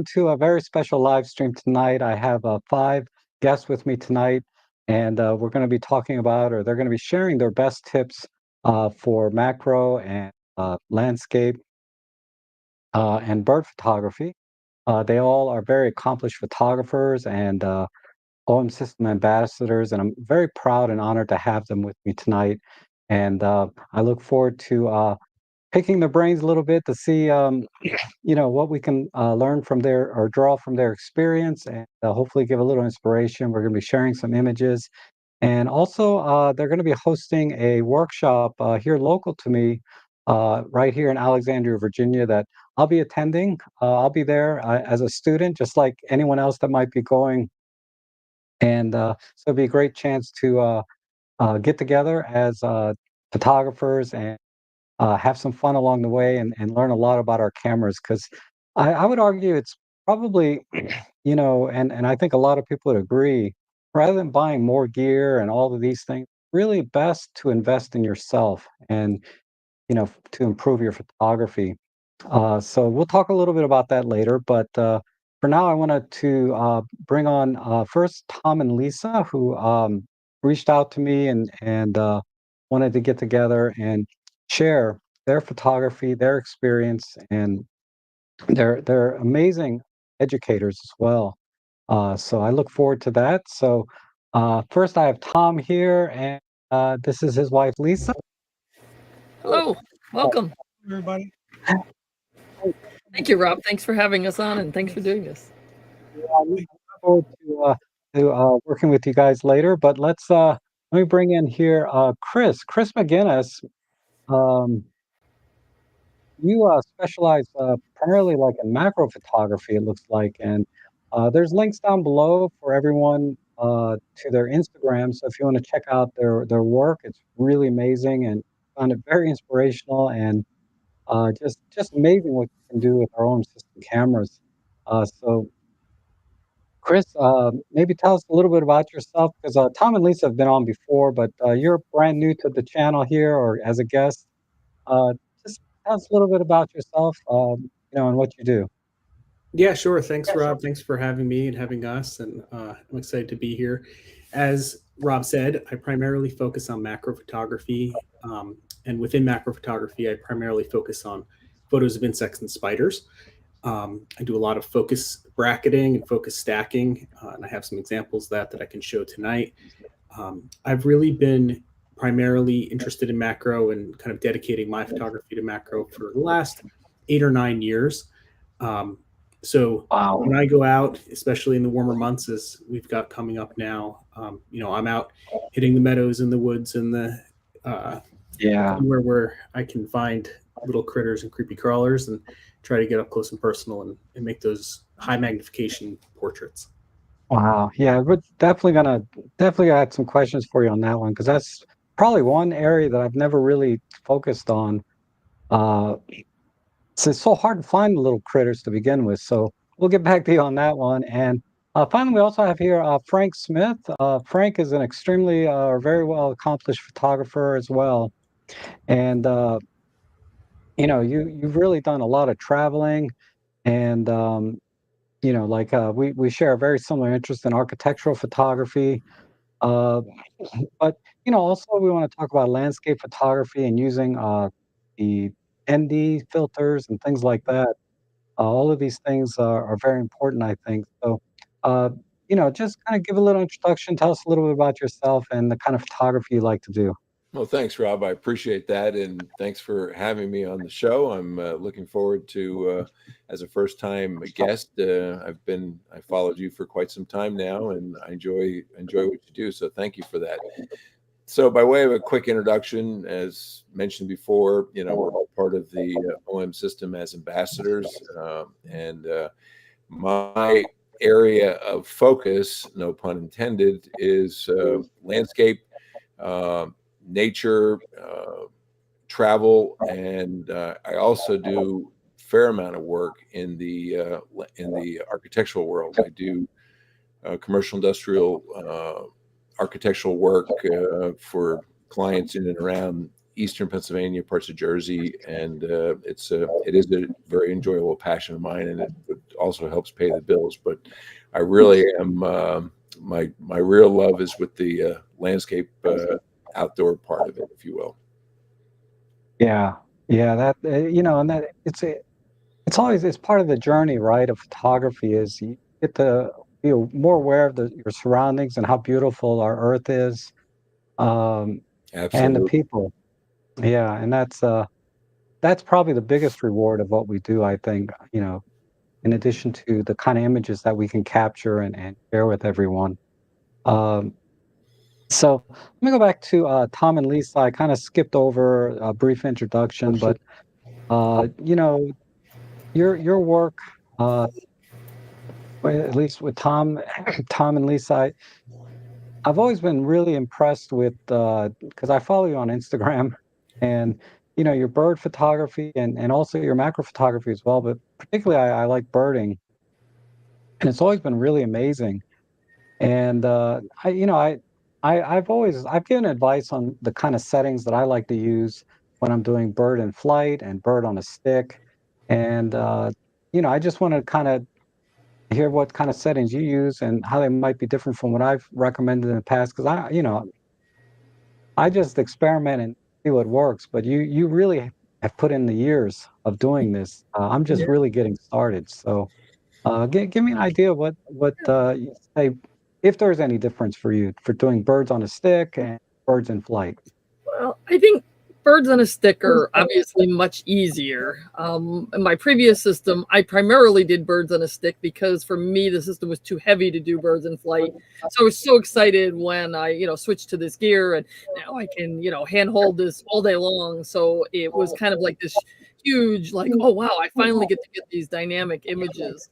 to a very special live stream tonight. I have five guests with me tonight, and we're going to be talking about, or they're going to be sharing their best tips for macro and landscape and bird photography. They all are very accomplished photographers and OM system ambassadors, and I'm very proud and honored to have them with me tonight. And I look forward to picking their brains a little bit to see what we can learn from their or draw from their experience, and hopefully give a little inspiration. We're going to be sharing some images, and also they're going to be hosting a workshop here local to me, right here in Alexandria, Virginia, that I'll be attending. I'll be there as a student, just like anyone else that might be going, and so it'll be a great chance to get together as photographers and have some fun along the way, and learn a lot about our cameras, because I would argue it's probably, and I think a lot of people would agree, rather than buying more gear and all of these things, really best to invest in yourself and, to improve your photography. So we'll talk a little bit about that later, but for now, I wanted to bring on first Tom and Lisa, who reached out to me and wanted to get together and share their photography, their experience, and they're amazing educators as well. So I look forward to that. So first, I have Tom here, and this is his wife, Lisa. Hello, welcome. Everybody. Thank you, Rob. Thanks for having us on, and thanks for doing this. Yeah, I look forward to working with you guys later. But let me bring in here Chris McGinnis. Um, you specialize primarily like in macro photography, it looks like, and there's links down below for everyone to their Instagram. So if you want to check out their work, it's really amazing, and found it very inspirational, and just amazing what you can do with our own system cameras. So Chris, maybe tell us a little bit about yourself, because Tom and Lisa have been on before, but you're brand new to the channel here or as a guest. Uh, just tell us a little bit about yourself, and what you do. Yeah, sure. Thanks, Rob. Thanks for having me and having us. And I'm excited to be here. As Rob said, I primarily focus on macro photography. And within macro photography, I primarily focus on photos of insects and spiders. I do a lot of focus bracketing and focus stacking. And I have some examples of that I can show tonight. I've really been primarily interested in macro and kind of dedicating my photography to macro for the last 8 or 9 years. Um, so Wow. when I go out, especially in the warmer months, as we've got coming up now, I'm out hitting the meadows and the woods and the Yeah. anywhere where I can find little critters and creepy crawlers and try to get up close and personal and make those high magnification portraits. Wow. Yeah, we're definitely add some questions for you on that one, because that's probably one area that I've never really focused on. Uh, it's so hard to find the little critters to begin with. So we'll get back to you on that one. And finally, we also have here Frank Smith. Frank is an extremely very well accomplished photographer as well. And you've really done a lot of traveling, and like we share a very similar interest in architectural photography. Uh, but also we want to talk about landscape photography and using the ND filters and things like that. All of these things are very important, I think. So, uh, just kind of give a little introduction. Tell us a little bit about yourself and the kind of photography you like to do. Well, thanks, Rob. I appreciate that, and thanks for having me on the show. I'm looking forward to, as a first-time guest. I followed you for quite some time now, and I enjoy what you do. So, thank you for that. So, by way of a quick introduction, as mentioned before, we're all part of the OM system as ambassadors, and my area of focus, no pun intended, is landscape. Nature, travel, and I also do a fair amount of work in the architectural world. I do commercial industrial architectural work for clients in and around Eastern Pennsylvania, parts of Jersey, and it is a very enjoyable passion of mine, and it would also helps pay the bills. But I really am my real love is with the landscape outdoor part of it, if you will. Yeah, yeah, that and that it's always it's part of the journey, right? Of photography is you get to be more aware of your surroundings and how beautiful our Earth is, um, and the Absolutely. people. Yeah, and that's probably the biggest reward of what we do, I think. In addition to the kind of images that we can capture and share with everyone. Um, so let me go back to Tom and Lisa. I kind of skipped over a brief introduction, but uh, you know, your work, uh, at least with Tom, Tom and Lisa, I've always been really impressed with because I follow you on Instagram, and your bird photography and also your macro photography as well. But particularly, I like birding, and it's always been really amazing. And I've given advice on the kind of settings that I like to use when I'm doing bird in flight and bird on a stick. And I just want to kind of hear what kind of settings you use and how they might be different from what I've recommended in the past. Because I just experiment and see what works. But you really have put in the years of doing this. I'm just really getting started. So give me an idea of what you say, if there's any difference for you for doing birds on a stick and birds in flight. Well, I think birds on a stick are obviously much easier. In my previous system, I primarily did birds on a stick because for me, the system was too heavy to do birds in flight. So I was so excited when I, switched to this gear, and now I can, handhold this all day long. So it was kind of like this huge, like, oh, wow, I finally get to get these dynamic images.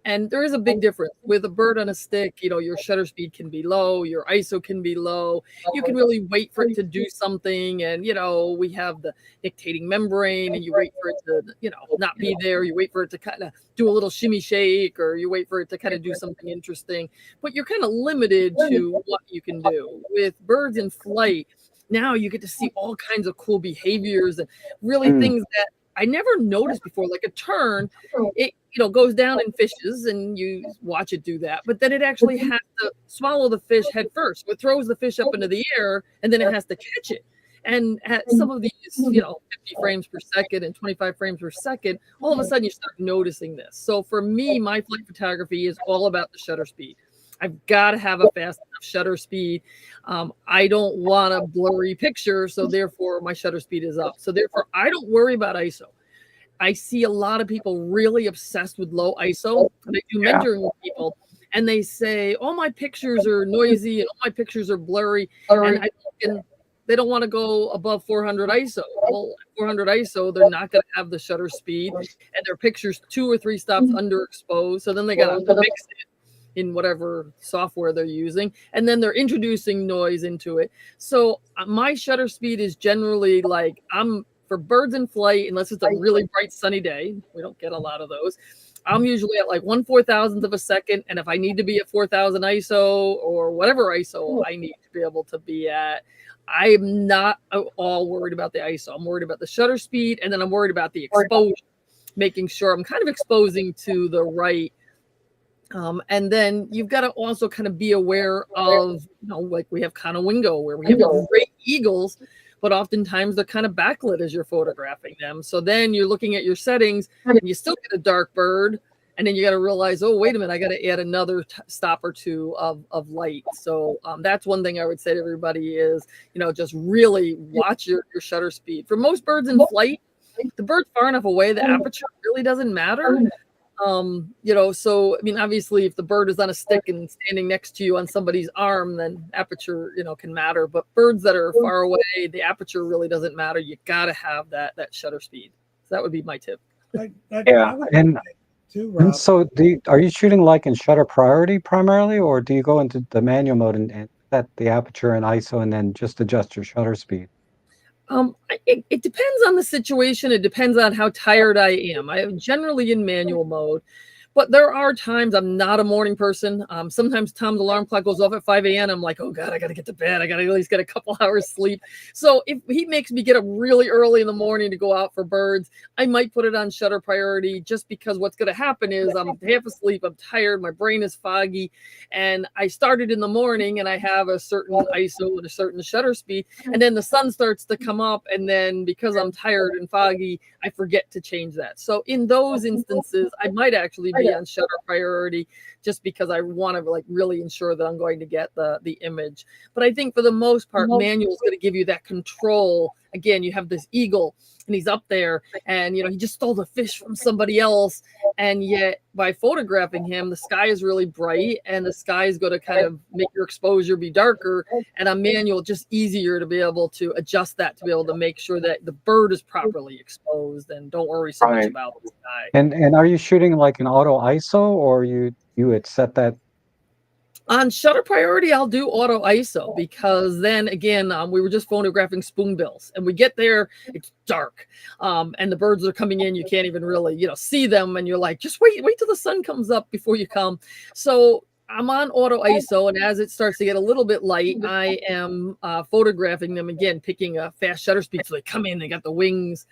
And there is a big difference with a bird on a stick. Your shutter speed can be low, your ISO can be low. You can really wait for it to do something. And, we have the dictating membrane, and you wait for it to, not be there. You wait for it to kind of do a little shimmy shake, or you wait for it to kind of do something interesting. But you're kind of limited to what you can do. With birds in flight, now you get to see all kinds of cool behaviors and really things that I never noticed before, like a tern. It goes down and fishes, and you watch it do that. But then it actually has to swallow the fish head first. So it throws the fish up into the air, and then it has to catch it. And at some of these, 50 frames per second and 25 frames per second, all of a sudden you start noticing this. So for me, my flight photography is all about the shutter speed. I've got to have a fast enough shutter speed. I don't want a blurry picture, so therefore my shutter speed is up. So therefore I don't worry about ISO. I see a lot of people really obsessed with low ISO, and I do mentoring with people, and they say, "All my pictures are noisy and all my pictures are blurry," and they don't want to go above 400 ISO. Well, 400 ISO, they're not going to have the shutter speed, and their picture's 2 or 3 stops underexposed. So then they got to mix it in whatever software they're using, and then they're introducing noise into it. So my shutter speed is generally like, for birds in flight, unless it's a really bright sunny day, we don't get a lot of those, I'm usually at like 1/4000th of a second. And if I need to be at 4000 ISO or whatever ISO I need to be able to be at, I'm not at all worried about the ISO. I'm worried about the shutter speed, and then I'm worried about the exposure, making sure I'm kind of exposing to the right. And then you've got to also kind of be aware of, like we have Conowingo, where we have great eagles, but oftentimes they're kind of backlit as you're photographing them. So then you're looking at your settings and you still get a dark bird. And then you got to realize, oh, wait a minute, I got to add another stop or two of light. So that's one thing I would say to everybody is, just really watch your shutter speed. For most birds in flight, the bird's far enough away, the aperture really doesn't matter. So, I mean, obviously if the bird is on a stick and standing next to you on somebody's arm, then aperture, can matter. But birds that are far away, the aperture really doesn't matter. You got to have that shutter speed. So that would be my tip. Yeah. And so are you shooting like in shutter priority primarily, or do you go into the manual mode and set the aperture and ISO and then just adjust your shutter speed? It depends on the situation. It depends on how tired I am. I am generally in manual mode, But there are times I'm not a morning person. Sometimes Tom's alarm clock goes off at 5 a.m. I'm like, oh God, I got to get to bed. I got to at least get a couple hours sleep. So if he makes me get up really early in the morning to go out for birds, I might put it on shutter priority, just because what's going to happen is I'm half asleep, I'm tired, my brain is foggy, and I started in the morning and I have a certain ISO and a certain shutter speed, and then the sun starts to come up, and then because I'm tired and foggy, I forget to change that. So in those instances, I might actually be on shutter priority, just because I want to like really ensure that I'm going to get the image. But I think for the most part, manual is going to give you that control. Again, you have this eagle and he's up there, and he just stole the fish from somebody else, and yet by photographing him, the sky is really bright, and the sky is going to kind of make your exposure be darker, and on manual just easier to be able to adjust that, to be able to make sure that the bird is properly exposed, and don't worry so much about the sky. And are you shooting like an auto ISO, or you had set that? On shutter priority, I'll do auto ISO, because then again, we were just photographing spoonbills, and we get there, it's dark, and the birds are coming in. You can't even really, see them, and you're like, just wait till the sun comes up before you come. So I'm on auto ISO, and as it starts to get a little bit light, I am photographing them again, picking a fast shutter speed, so they come in, they got the wings.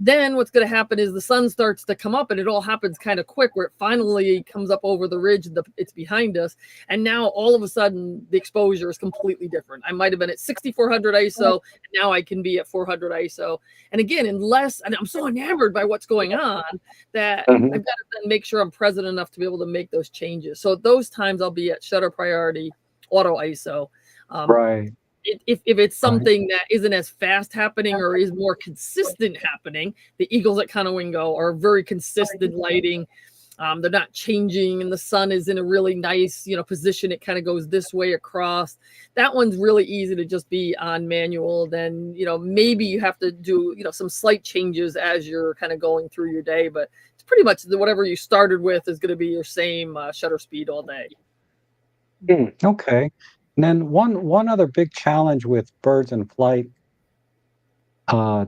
Then what's going to happen is the sun starts to come up, and it all happens kind of quick, where it finally comes up over the ridge, and it's behind us. And now all of a sudden the exposure is completely different. I might've been at 6400 ISO, and now I can be at 400 ISO. And again, and I'm so enamored by what's going on that I've got to then make sure I'm present enough to be able to make those changes. So at those times I'll be at shutter priority, auto ISO. Right. If it's something that isn't as fast happening or is more consistent happening, the eagles at Conowingo are very consistent lighting. They're not changing, and the sun is in a really nice, position. It kind of goes this way across. That one's really easy to just be on manual. Then, maybe you have to do, some slight changes as you're kind of going through your day, but it's pretty much whatever you started with is going to be your same shutter speed all day. Okay. And then one other big challenge with birds in flight, I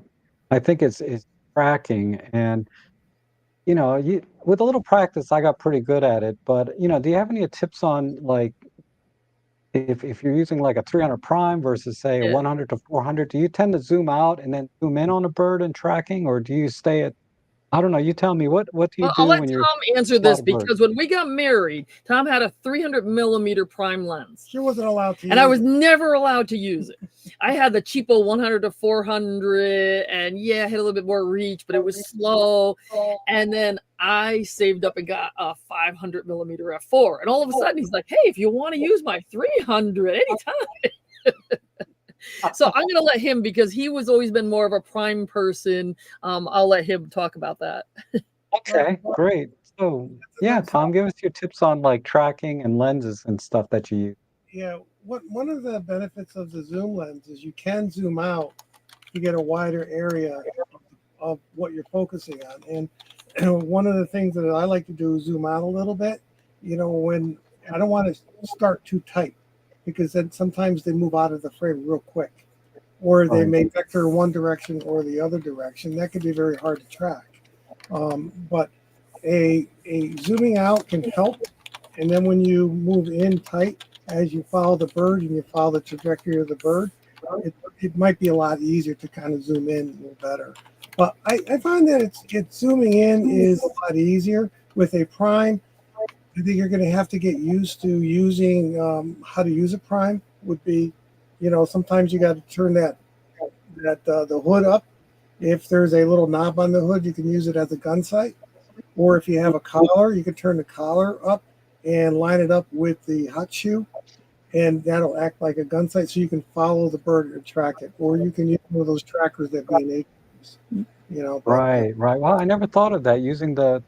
think is tracking. And with a little practice, I got pretty good at it. But do you have any tips on, like, if you're using like a 300 prime versus say a 100 to 400? Do you tend to zoom out and then zoom in on a bird in tracking, or do you stay at? I don't know. You tell me. What do you I'll do let when you're Tom answer this, because when we got married, Tom had a 300 millimeter prime lens. She wasn't allowed to, and I was never allowed to use it. I had the cheapo 100 to 400, and I had a little bit more reach, but it was slow. And then I saved up and got a 500 millimeter f4, and all of a sudden he's like, "Hey, if you want to use my 300 anytime." So I'm going to let him, because he was always been more of a prime person. I'll let him talk about that. Okay, great. So yeah, Tom, give us your tips on like tracking and lenses and stuff that you use. Yeah, one of the benefits of the zoom lens is you can zoom out to get a wider area of what you're focusing on. And one of the things that I like to do is zoom out a little bit, when I don't want to start too tight, because then sometimes they move out of the frame real quick, or they may vector one direction or the other direction. That could be very hard to track. But a zooming out can help. And then when you move in tight, as you follow the bird and you follow the trajectory of the bird, it might be a lot easier to kind of zoom in a little better. But I find that it's zooming in is a lot easier with a prime. I think you're going to have to get used to using how to use a prime. Would be, sometimes you got to turn the hood up. If there's a little knob on the hood, you can use it as a gun sight. Or if you have a collar, you can turn the collar up and line it up with the hot shoe, and that'll act like a gun sight, so you can follow the bird and track it. Or you can use one of those trackers that B&H uses. Right. Well, I never thought of that, using the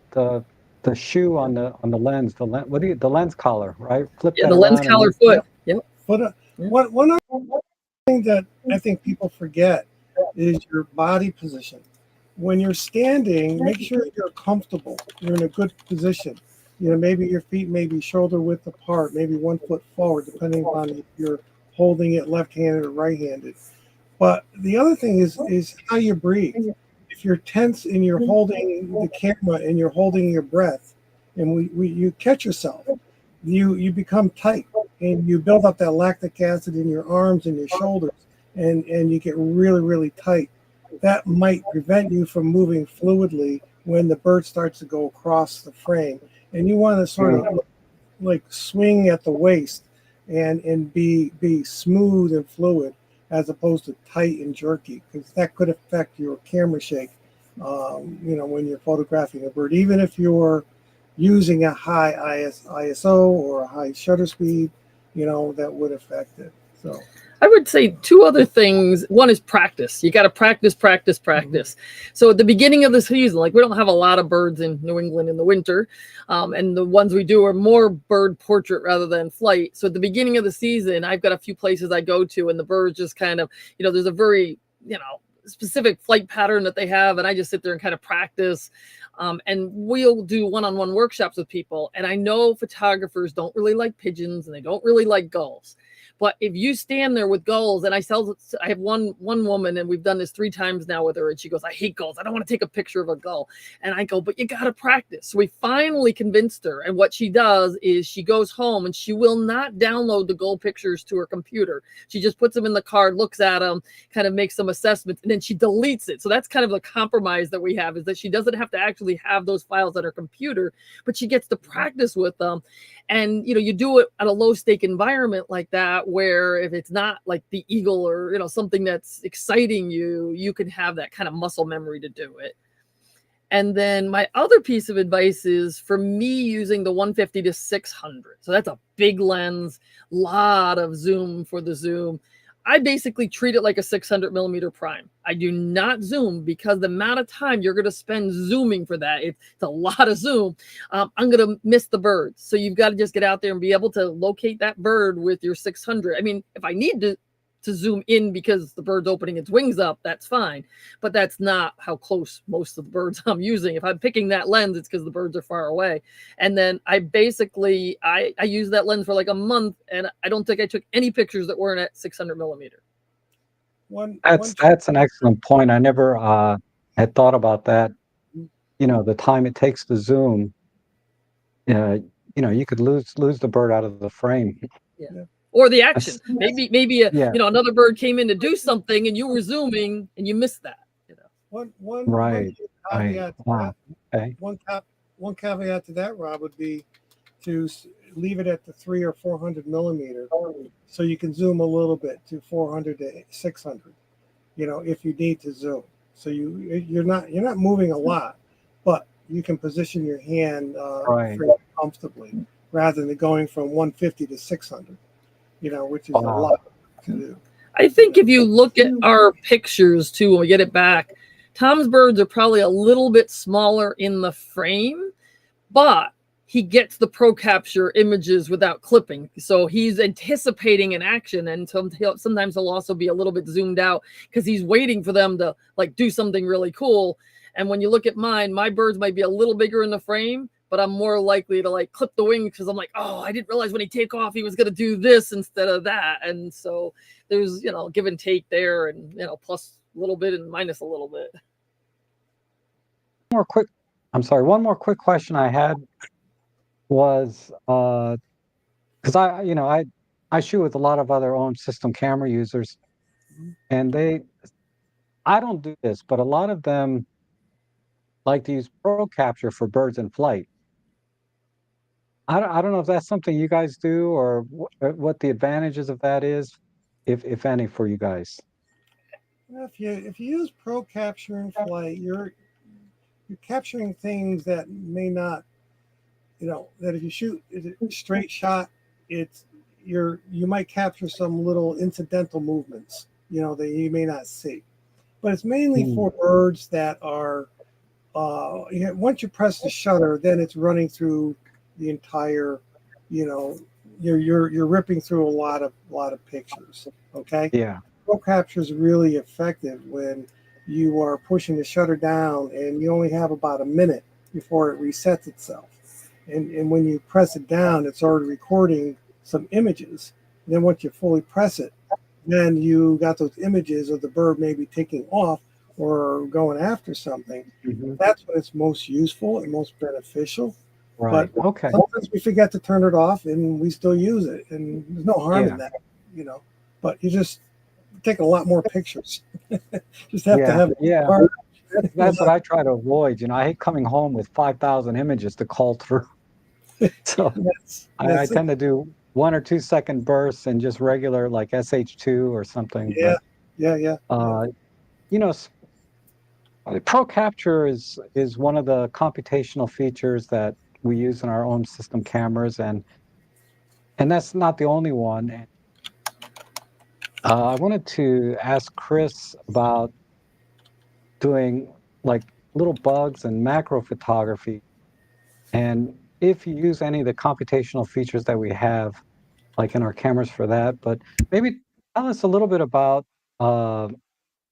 shoe on the lens, the lens collar, right? Flip that the lens around collar foot. Yep. But one other thing that I think people forget is your body position. When you're standing, make sure you're comfortable. You're in a good position. Maybe your feet may be shoulder width apart, maybe 1 foot forward, depending on if you're holding it left-handed or right-handed. But the other thing is how you breathe. If you're tense and you're holding the camera and you're holding your breath, and you catch yourself, you become tight, and you build up that lactic acid in your arms and your shoulders, and you get really, really tight. That might prevent you from moving fluidly when the bird starts to go across the frame, and you want to sort of like swing at the waist and be smooth and fluid as opposed to tight and jerky, because that could affect your camera shake. When you're photographing a bird, even if you're using a high ISO or a high shutter speed, that would affect it. So I would say two other things. One is practice. You got to practice. So at the beginning of the season, like we don't have a lot of birds in New England in the winter. And the ones we do are more bird portrait rather than flight. So at the beginning of the season, I've got a few places I go to and the birds just kind of, there's a very, specific flight pattern that they have. And I just sit there and kind of practice. And we'll do one-on-one workshops with people. And I know photographers don't really like pigeons and they don't really like gulls. But if you stand there with gulls, and I have one woman, and we've done this 3 times now with her, and she goes, I hate gulls. I don't want to take a picture of a gull. And I go, but you got to practice. So we finally convinced her. And what she does is she goes home and she will not download the gull pictures to her computer. She just puts them in the card, looks at them, kind of makes some assessments, and then she deletes it. So that's kind of the compromise that we have, is that she doesn't have to actually have those files on her computer, but she gets to practice with them. And, you do it at a low stake environment like that, where if it's not like the eagle or, something that's exciting you can have that kind of muscle memory to do it. And then my other piece of advice is for me using the 150 to 600. So that's a big lens, lot of zoom for the zoom. I basically treat it like a 600 millimeter prime. I do not zoom, because the amount of time you're going to spend zooming for that, it's a lot of zoom. I'm going to miss the birds. So you've got to just get out there and be able to locate that bird with your 600. I mean, if I need to zoom in because the bird's opening its wings up, that's fine. But that's not how close most of the birds I'm using. If I'm picking that lens, it's because the birds are far away. And then I basically, I used that lens for like a month, and I don't think I took any pictures that weren't at 600 millimeter. That's an excellent point. I never had thought about that. The time it takes to zoom, you could lose the bird out of the frame. Yeah. Or the action. Maybe another bird came in to do something and you were zooming and you missed that. Right. One caveat to that, Rob, would be to leave it at the 300 or 400 millimeter, so you can zoom a little bit to 400 to 600. If you need to zoom, so you're not moving a lot, but you can position your hand pretty comfortably rather than going from 150 to 600. Which is a lot to do. I think if you look at our pictures too, when we get it back, Tom's birds are probably a little bit smaller in the frame, but he gets the pro capture images without clipping. So he's anticipating an action, and sometimes he'll also be a little bit zoomed out because he's waiting for them to like do something really cool. And when you look at mine, my birds might be a little bigger in the frame, but I'm more likely to like clip the wing because I'm like, oh, I didn't realize when he take off, he was going to do this instead of that. And so there's, give and take there, and, plus a little bit and minus a little bit. One more quick question I had was, because I shoot with a lot of other own system camera users, and I don't do this, but a lot of them like to use pro capture for birds in flight. I don't know if that's something you guys do, or what the advantages of that is, if any, for you guys. If you use pro capture in flight, you're capturing things that may not, that if you shoot a straight shot, you might capture some little incidental movements, that you may not see. But it's mainly for birds that are, once you press the shutter, then it's running through the entire, you're ripping through a lot of pictures. Okay. Yeah. Pro capture is really effective when you are pushing the shutter down and you only have about a minute before it resets itself. And when you press it down, it's already recording some images. And then once you fully press it, then you got those images of the bird maybe taking off or going after something. That's when it's most useful and most beneficial. Right. But Okay. sometimes we forget to turn it off, and we still use it, and there's no harm Yeah. in that, you know. But you just take a lot more pictures. Just have to Yeah. have Yeah. part. That's what I try to avoid. I hate coming home with 5,000 images to call through. So I That's it. tend to do 1 or 2 second bursts and just regular like SH2 or something. Yeah, But yeah. you know, Pro Capture is one of the computational features that we use in our own system cameras, and that's not the only one. And, I wanted to ask Chris about doing like little bugs and macro photography, and if you use any of the computational features that we have, like in our cameras for that. But maybe tell us a little bit about, uh,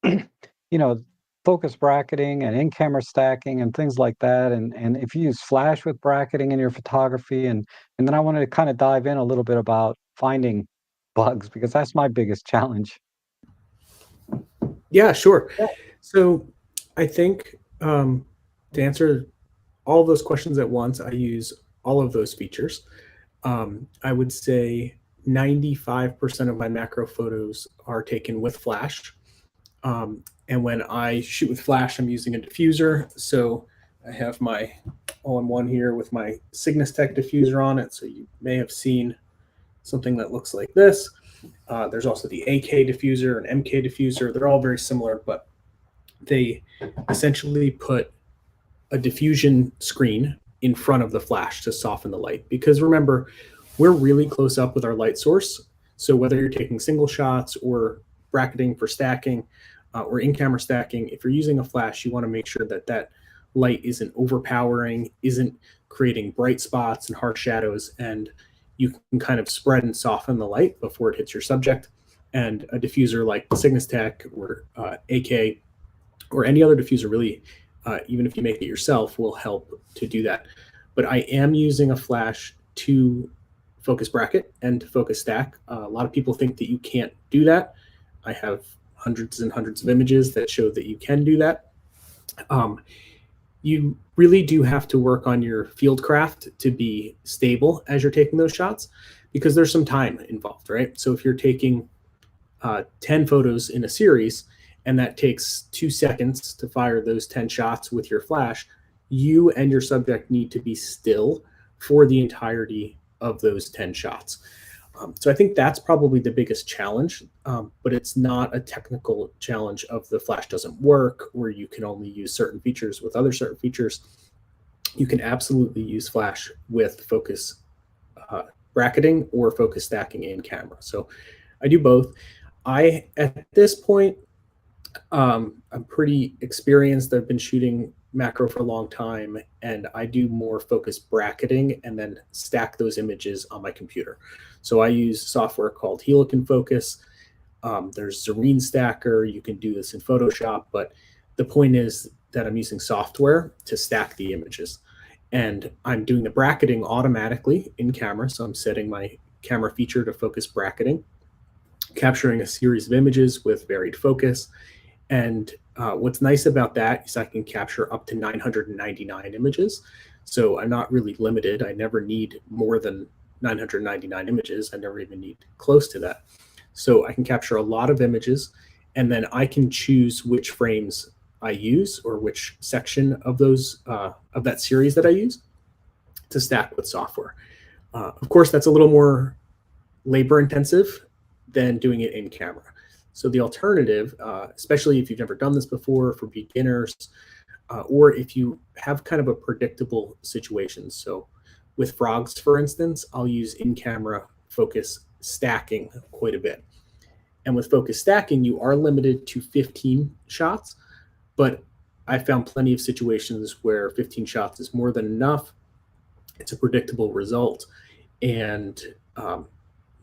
you know, focus bracketing and in-camera stacking and things like that. And if you use flash with bracketing in your photography, and then I wanted to kind of dive in a little bit about finding bugs because that's my biggest challenge. Yeah, sure. So I think to answer all of those questions at once, I use all of those features. I would say 95% of my macro photos are taken with flash. And when I shoot with flash, I'm using a diffuser. So I have my all-in-one here with my Cygnus Tech diffuser on it. So you may have seen something that looks like this. There's also the AK diffuser and MK diffuser. They're all very similar, but they essentially put a diffusion screen in front of the flash to soften the light. Because remember, we're really close up with our light source. So whether you're taking single shots or bracketing for stacking or in-camera stacking, if you're using a flash, you want to make sure that that light isn't overpowering, isn't creating bright spots and harsh shadows, and you can kind of spread and soften the light before it hits your subject. And a diffuser like Cygnus Tech or AK or any other diffuser really, even if you make it yourself, will help to do that. But I am using a flash to focus bracket and to focus stack. A lot of people think that you can't do that. I have hundreds and hundreds of images that show that you can do that. You really do have to work on your field craft to be stable as you're taking those shots because there's some time involved, right? So if you're taking 10 photos in a series and that takes 2 seconds to fire those 10 shots with your flash, you and your subject need to be still for the entirety of those 10 shots. So I think that's probably the biggest challenge, but it's not a technical challenge of the flash doesn't work or you can only use certain features with other certain features. You can absolutely use flash with focus bracketing or focus stacking in camera. So I do both. At this point, I'm pretty experienced. I've been shooting macro for a long time, and I do more focus bracketing and then stack those images on my computer. So I use software called Helican Focus. There's Zareen Stacker. You can do this in Photoshop, but the point is that I'm using software to stack the images. And I'm doing the bracketing automatically in camera. So I'm setting my camera feature to focus bracketing, capturing a series of images with varied focus. And what's nice about that is I can capture up to 999 images. So I'm not really limited. I never need more than 999 images. I never even need close to that. So I can capture a lot of images, and then I can choose which frames I use or which section of those of that series that I use to stack with software. Of course, that's a little more labor intensive than doing it in camera. So the alternative, especially if you've never done this before for beginners, or if you have kind of a predictable situation. So with frogs, for instance, I'll use in-camera focus stacking quite a bit. And with focus stacking, you are limited to 15 shots, but I found plenty of situations where 15 shots is more than enough. It's a predictable result, and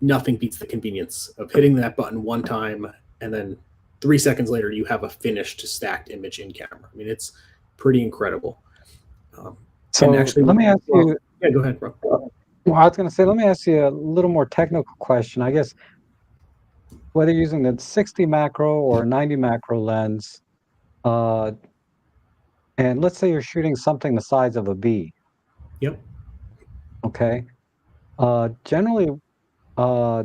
nothing beats the convenience of hitting that button one time and then 3 seconds later you have a finished stacked image in camera. I mean, it's pretty incredible. So and actually, let me ask you. Yeah, go ahead, bro. Well, I was going to say, let me ask you a little more technical question. I guess whether you're using the 60 macro or 90 macro lens, and let's say you're shooting something the size of a bee. Yep. Okay. Generally, uh,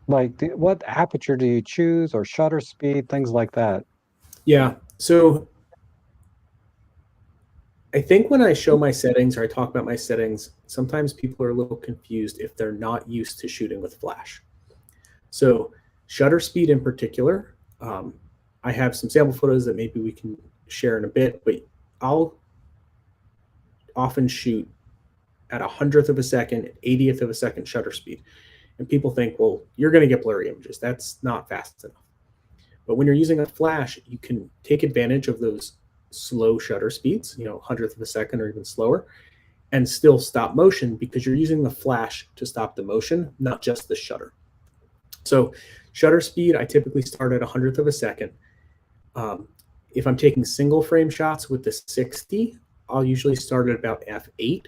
what aperture do you choose, or shutter speed, things like that? Yeah. So I think when I show my settings or I talk about my settings, sometimes people are a little confused if they're not used to shooting with flash. So shutter speed in particular, I have some sample photos that maybe we can share in a bit, but I'll often shoot at 100th of a second, 80th of a second shutter speed. And people think, well, you're going to get blurry images. That's not fast enough. But when you're using a flash, you can take advantage of those slow shutter speeds, 100th of a second or even slower, and still stop motion because you're using the flash to stop the motion, not just the shutter. So shutter speed, I typically start at 100th of a second. If I'm taking single frame shots with the 60, I'll usually start at about f8.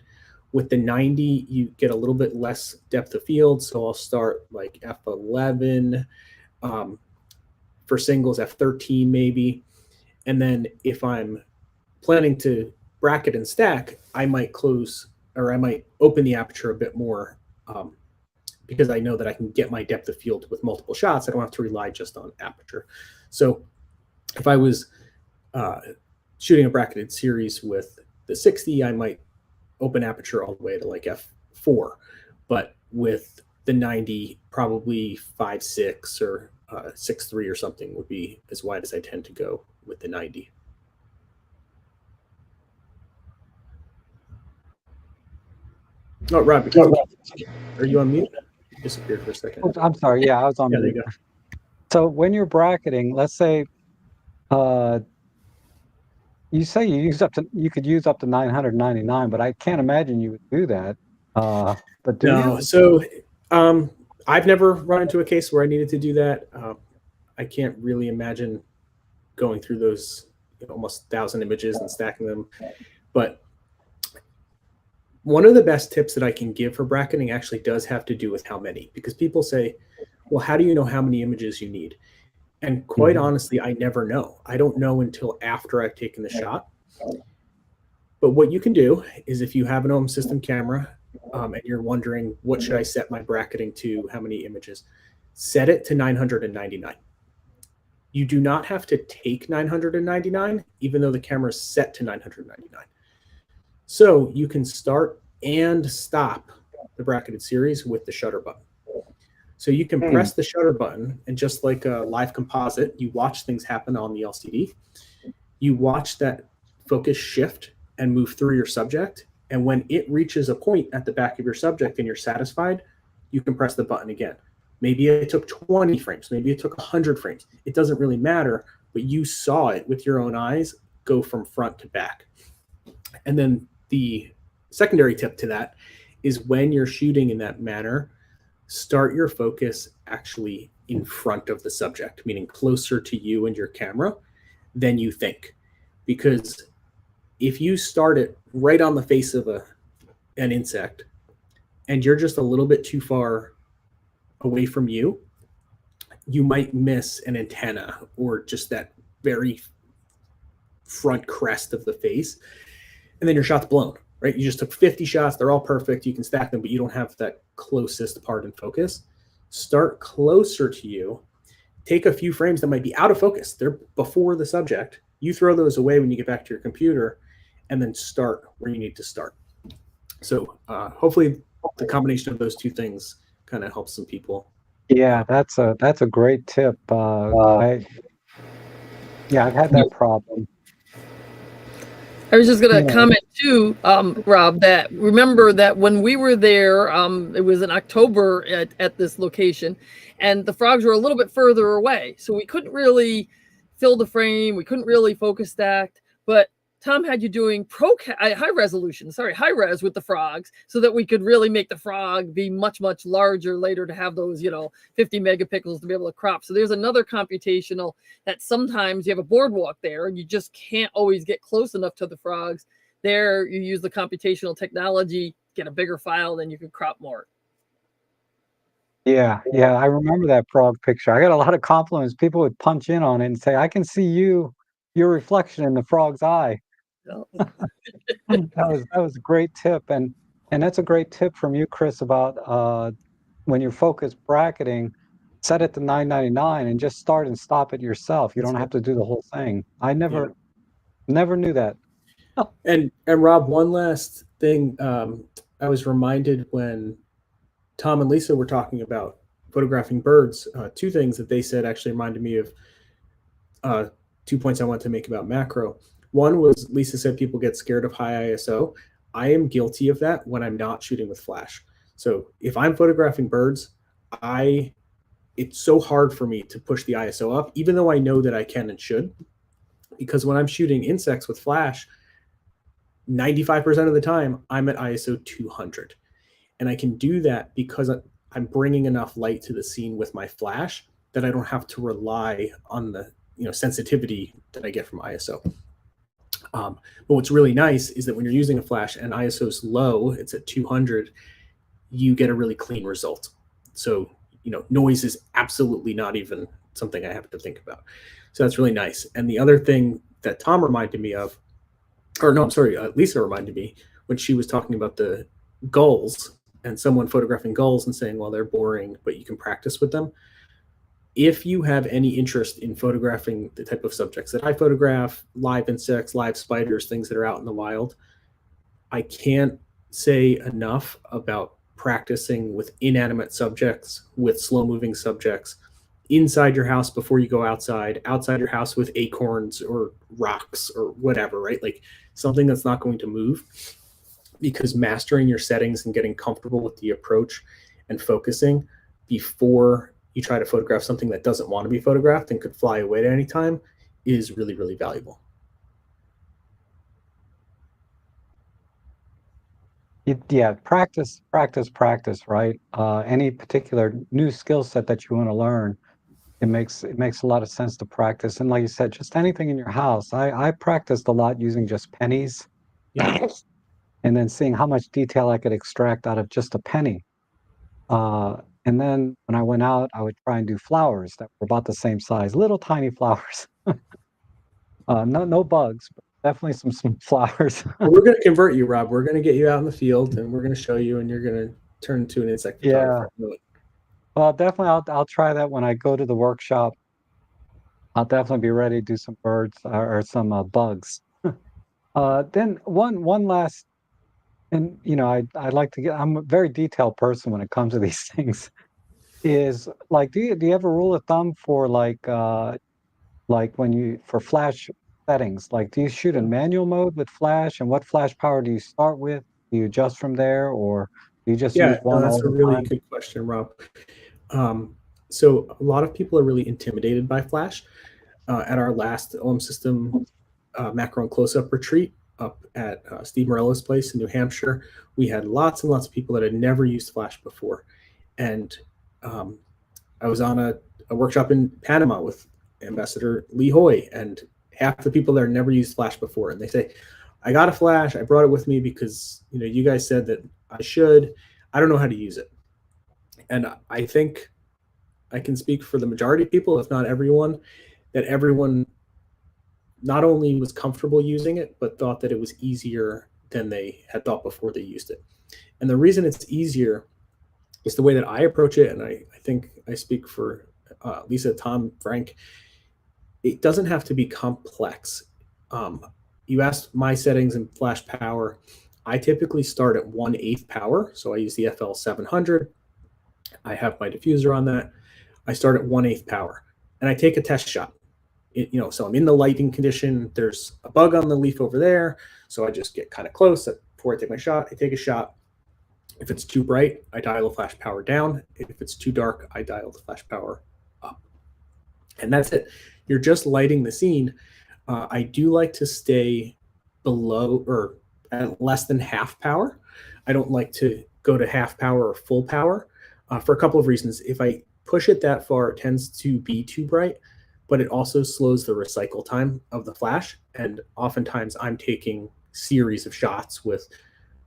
With the 90, you get a little bit less depth of field, so I'll start like f11. For singles, f13 maybe. And then if I'm planning to bracket and stack, I might close or I might open the aperture a bit more, because I know that I can get my depth of field with multiple shots. I don't have to rely just on aperture. So if I was shooting a bracketed series with the 60, I might open aperture all the way to like f4. But with the 90, probably 5.6 or 6.3 or something would be as wide as I tend to go with the 90. Oh, Rob, are you on mute? You disappeared for a second. Oh, I'm sorry. Yeah, I was on Yeah, there mute. you go. So when you're bracketing, let's say you say you could use up to 999, but I can't imagine you would do that. But do No, you? so I've never run into a case where I needed to do that. I can't really imagine going through those almost 1,000 images and stacking them. But one of the best tips that I can give for bracketing actually does have to do with how many, because people say, well, how do you know how many images you need? And quite honestly, I never know. I don't know until after I've taken the shot. But what you can do is if you have an home system camera, and you're wondering what should I set my bracketing to, how many images, set it to 999. You do not have to take 999, even though the camera is set to 999. So you can start and stop the bracketed series with the shutter button. So you can press the shutter button, and just like a live composite, you watch things happen on the LCD. You watch that focus shift and move through your subject. And when it reaches a point at the back of your subject and you're satisfied, you can press the button again. Maybe it took 20 frames, maybe it took 100 frames. It doesn't really matter, but you saw it with your own eyes go from front to back. And then the secondary tip to that is when you're shooting in that manner, start your focus actually in front of the subject, meaning closer to you and your camera than you think. Because if you start it right on the face of an insect and you're just a little bit too far away from you, you might miss an antenna or just that very front crest of the face. And then your shot's blown, right? You just took 50 shots. They're all perfect. You can stack them, but you don't have that closest part in focus. Start closer to you. Take a few frames that might be out of focus. They're before the subject. You throw those away when you get back to your computer, and then start where you need to start. So hopefully the combination of those two things kind of helps some people. Yeah, that's a great tip. I've had that problem. I was just going to Yeah. comment too, Rob, that remember that when we were there, it was in October at this location, and the frogs were a little bit further away. So we couldn't really fill the frame. We couldn't really focus stacked, but Tom had you doing high res with the frogs so that we could really make the frog be much, much larger later to have those, 50 megapixels to be able to crop. So there's another computational that sometimes you have a boardwalk there and you just can't always get close enough to the frogs. There you use the computational technology, get a bigger file, then you can crop more. Yeah, I remember that frog picture. I got a lot of compliments. People would punch in on it and say, "I can see your reflection in the frog's eye." So, That was a great tip. And And that's a great tip from you, Chris, about when you're focus bracketing, set it to 999 and just start and stop it yourself. You That's don't have it. to do the whole thing. I Yeah. never knew that. Oh, And Rob, one last thing. I was reminded when Tom and Lisa were talking about photographing birds. Two things that they said actually reminded me of 2 points I wanted to make about macro. One was Lisa said people get scared of high ISO. I am guilty of that when I'm not shooting with flash. So if I'm photographing birds, it's so hard for me to push the ISO up, even though I know that I can and should, because when I'm shooting insects with flash, 95% of the time I'm at ISO 200. And I can do that because I'm bringing enough light to the scene with my flash that I don't have to rely on the sensitivity that I get from ISO. But what's really nice is that when you're using a flash and ISO is low, it's at 200, you get a really clean result. So noise is absolutely not even something I have to think about. So that's really nice. And the other thing that Tom reminded me of, or no, I'm sorry, Lisa reminded me when she was talking about the gulls and someone photographing gulls and saying, well, they're boring, but you can practice with them. If you have any interest in photographing the type of subjects that I photograph, live insects, live spiders, things that are out in the wild, I can't say enough about practicing with inanimate subjects, with slow moving subjects, inside your house before you go outside your house with acorns or rocks or whatever, right? Like something that's not going to move, because mastering your settings and getting comfortable with the approach and focusing before you try to photograph something that doesn't want to be photographed and could fly away at any time is really, really valuable. Yeah, practice, right? Any particular new skill set that you want to learn, it makes a lot of sense to practice. And like you said, just anything in your house. I practiced a lot using just pennies, Yeah. and then seeing how much detail I could extract out of just a penny. And then when I went out, I would try and do flowers that were about the same size, little tiny flowers. No bugs, but definitely some flowers. Well, we're going to convert you, Rob. We're going to get you out in the field and we're going to show you, and you're going to turn into an insect Yeah. photographer. Well, definitely, I'll try that when I go to the workshop. I'll definitely be ready to do some birds or some bugs. Then one last, and I like to get. I'm a very detailed person when it comes to these things. Is like, do you have a rule of thumb for like when you for flash settings? Like, do you shoot in manual mode with flash, and what flash power do you start with? Do you adjust from there, or do you just use Yeah, no, one that's all a the really time? good question, Rob. So a lot of people are really intimidated by Flash. At our last OM System macro and close-up retreat up at Steve Morello's place in New Hampshire, we had lots and lots of people that had never used Flash before. And I was on a workshop in Panama with Ambassador Lee Hoy, and half the people there never used Flash before. And they say, I got a Flash, I brought it with me because you guys said that I should. I don't know how to use it. And I think I can speak for the majority of people, if not everyone, that everyone not only was comfortable using it, but thought that it was easier than they had thought before they used it. And the reason it's easier is the way that I approach it. And I think I speak for Lisa, Tom, Frank. It doesn't have to be complex. You asked my settings in flash power. I typically start at 1/8 power. So I use the FL 700. I have my diffuser on that. I start at 1/8 power and I take a test shot. So I'm in the lighting condition. There's a bug on the leaf over there. So I just get kind of close before I take my shot. I take a shot. If it's too bright, I dial the flash power down. If it's too dark, I dial the flash power up. And that's it. You're just lighting the scene. I do like to stay below or at less than half power. I don't like to go to half power or full power for a couple of reasons. If I push it that far, it tends to be too bright, but it also slows the recycle time of the flash. And oftentimes I'm taking series of shots with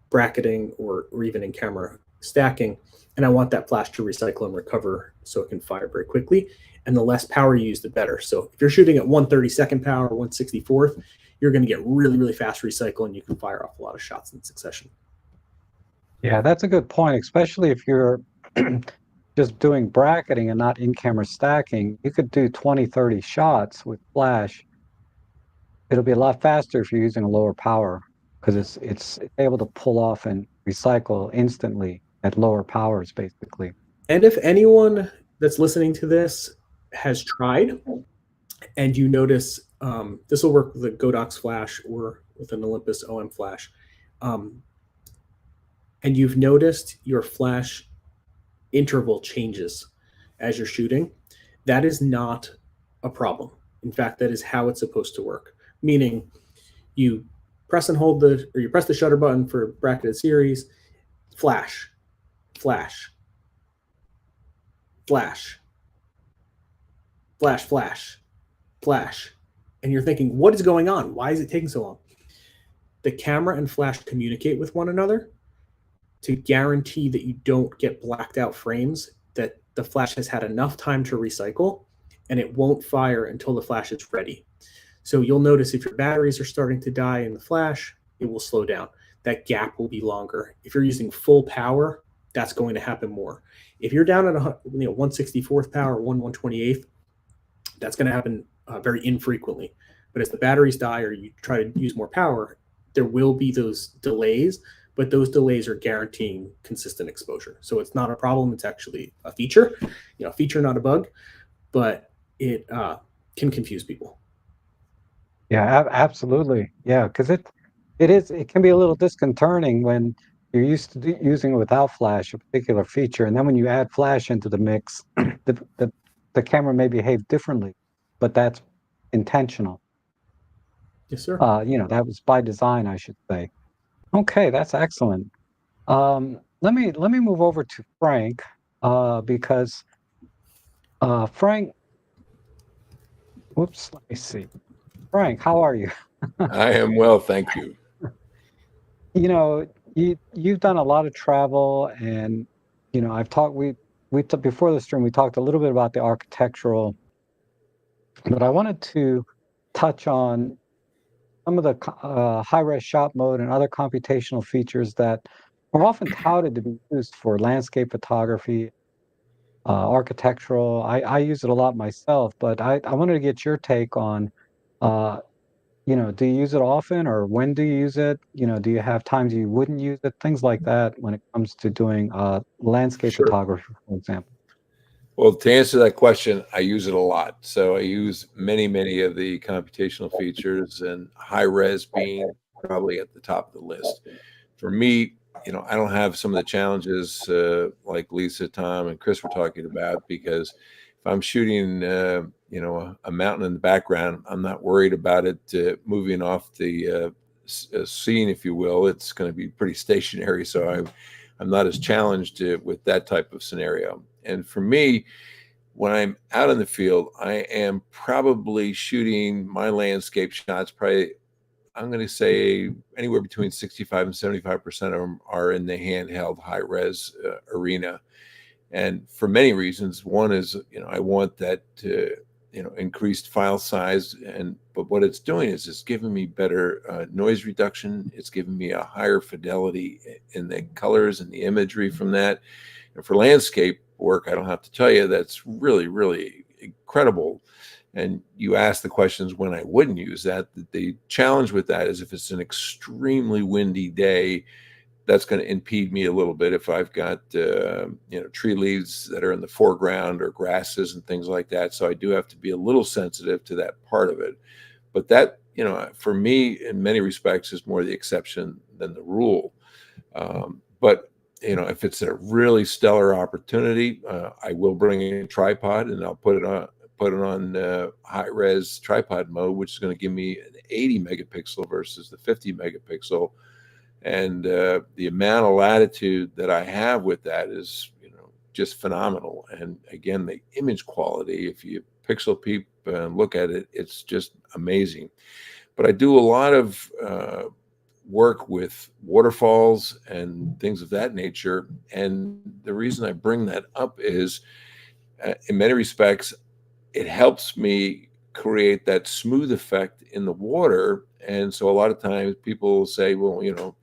bracketing or even in camera stacking, and I want that flash to recycle and recover so it can fire very quickly. And the less power you use, the better. So if you're shooting at 1/32nd power, 1/64th, you're going to get really, really fast recycle, and you can fire off a lot of shots in succession. Yeah, that's a good point, especially if you're just doing bracketing and not in-camera stacking. You could do 20, 30 shots with flash. It'll be a lot faster if you're using a lower power because it's able to pull off and recycle instantly at lower powers, basically. And if anyone that's listening to this has tried, and you notice this will work with a Godox flash or with an Olympus OM flash, um, and you've noticed your flash interval changes as you're shooting, that is not a problem. In fact, that is how it's supposed to work. Meaning, you press and hold or you press the shutter button for bracketed series, flash, flash, flash, flash, flash, flash. And you're thinking, what is going on? Why is it taking so long? The camera and flash communicate with one another to guarantee that you don't get blacked out frames, that the flash has had enough time to recycle, and it won't fire until the flash is ready. So you'll notice if your batteries are starting to die in the flash, it will slow down. That gap will be longer. If you're using full power, that's going to happen more. If you're down at 1/64th power, 1/128th, that's going to happen very infrequently. But as the batteries die or you try to use more power, there will be those delays, but those delays are guaranteeing consistent exposure. So it's not a problem. It's actually a feature, feature, not a bug, but it can confuse people. Yeah, absolutely. Yeah, because it can be a little disconcerting when you're used to using it without flash, a particular feature, and then when you add flash into the mix, the the, the camera may behave differently, but that's intentional. Yes, sir. That was by design, I should say. Okay, that's excellent. Let me move over to Frank, because Frank. Whoops, let me see. Frank, how are you? I am well, thank you. You know, you've done a lot of travel, and I've talked. Before the stream, we talked a little bit about the architectural, but I wanted to touch on some of the high-res shot mode and other computational features that are often touted to be used for landscape photography, architectural. I use it a lot myself, but I wanted to get your take on, uh, do you use it often, or when do you use it? Do you have times you wouldn't use it? Things like that when it comes to doing landscape Sure. photography, for example. Well, to answer that question, I use it a lot. So I use many of the computational features, and high res being probably at the top of the list. For me, I don't have some of the challenges like Lisa, Tom, and Chris were talking about, because if I'm shooting, a mountain in the background, I'm not worried about it moving off the scene, if you will. It's going to be pretty stationary, so I'm not as challenged with that type of scenario. And for me, when I'm out in the field, I am probably shooting my landscape shots. Probably, I'm going to say anywhere between 65 and 75% of them are in the handheld high res arena. And for many reasons. One is, I want that increased file size, but what it's doing is it's giving me better noise reduction. It's giving me a higher fidelity in the colors and the imagery from that. And for landscape work, I don't have to tell you, that's really incredible. And you ask the questions when I wouldn't use that. The challenge with that is if it's an extremely windy day, that's going to impede me a little bit if I've got tree leaves that are in the foreground or grasses and things like that. So I do have to be a little sensitive to that part of it. But that, for me, in many respects, is more the exception than the rule. But if it's a really stellar opportunity, I will bring in a tripod and I'll put it on high res tripod mode, which is going to give me an 80 megapixel versus the 50 megapixel. And the amount of latitude that I have with that is, just phenomenal. And again, the image quality, if you pixel peep and look at it, it's just amazing. But I do a lot of work with waterfalls and things of that nature. And the reason I bring that up is, in many respects, it helps me create that smooth effect in the water. And so a lot of times people say, well,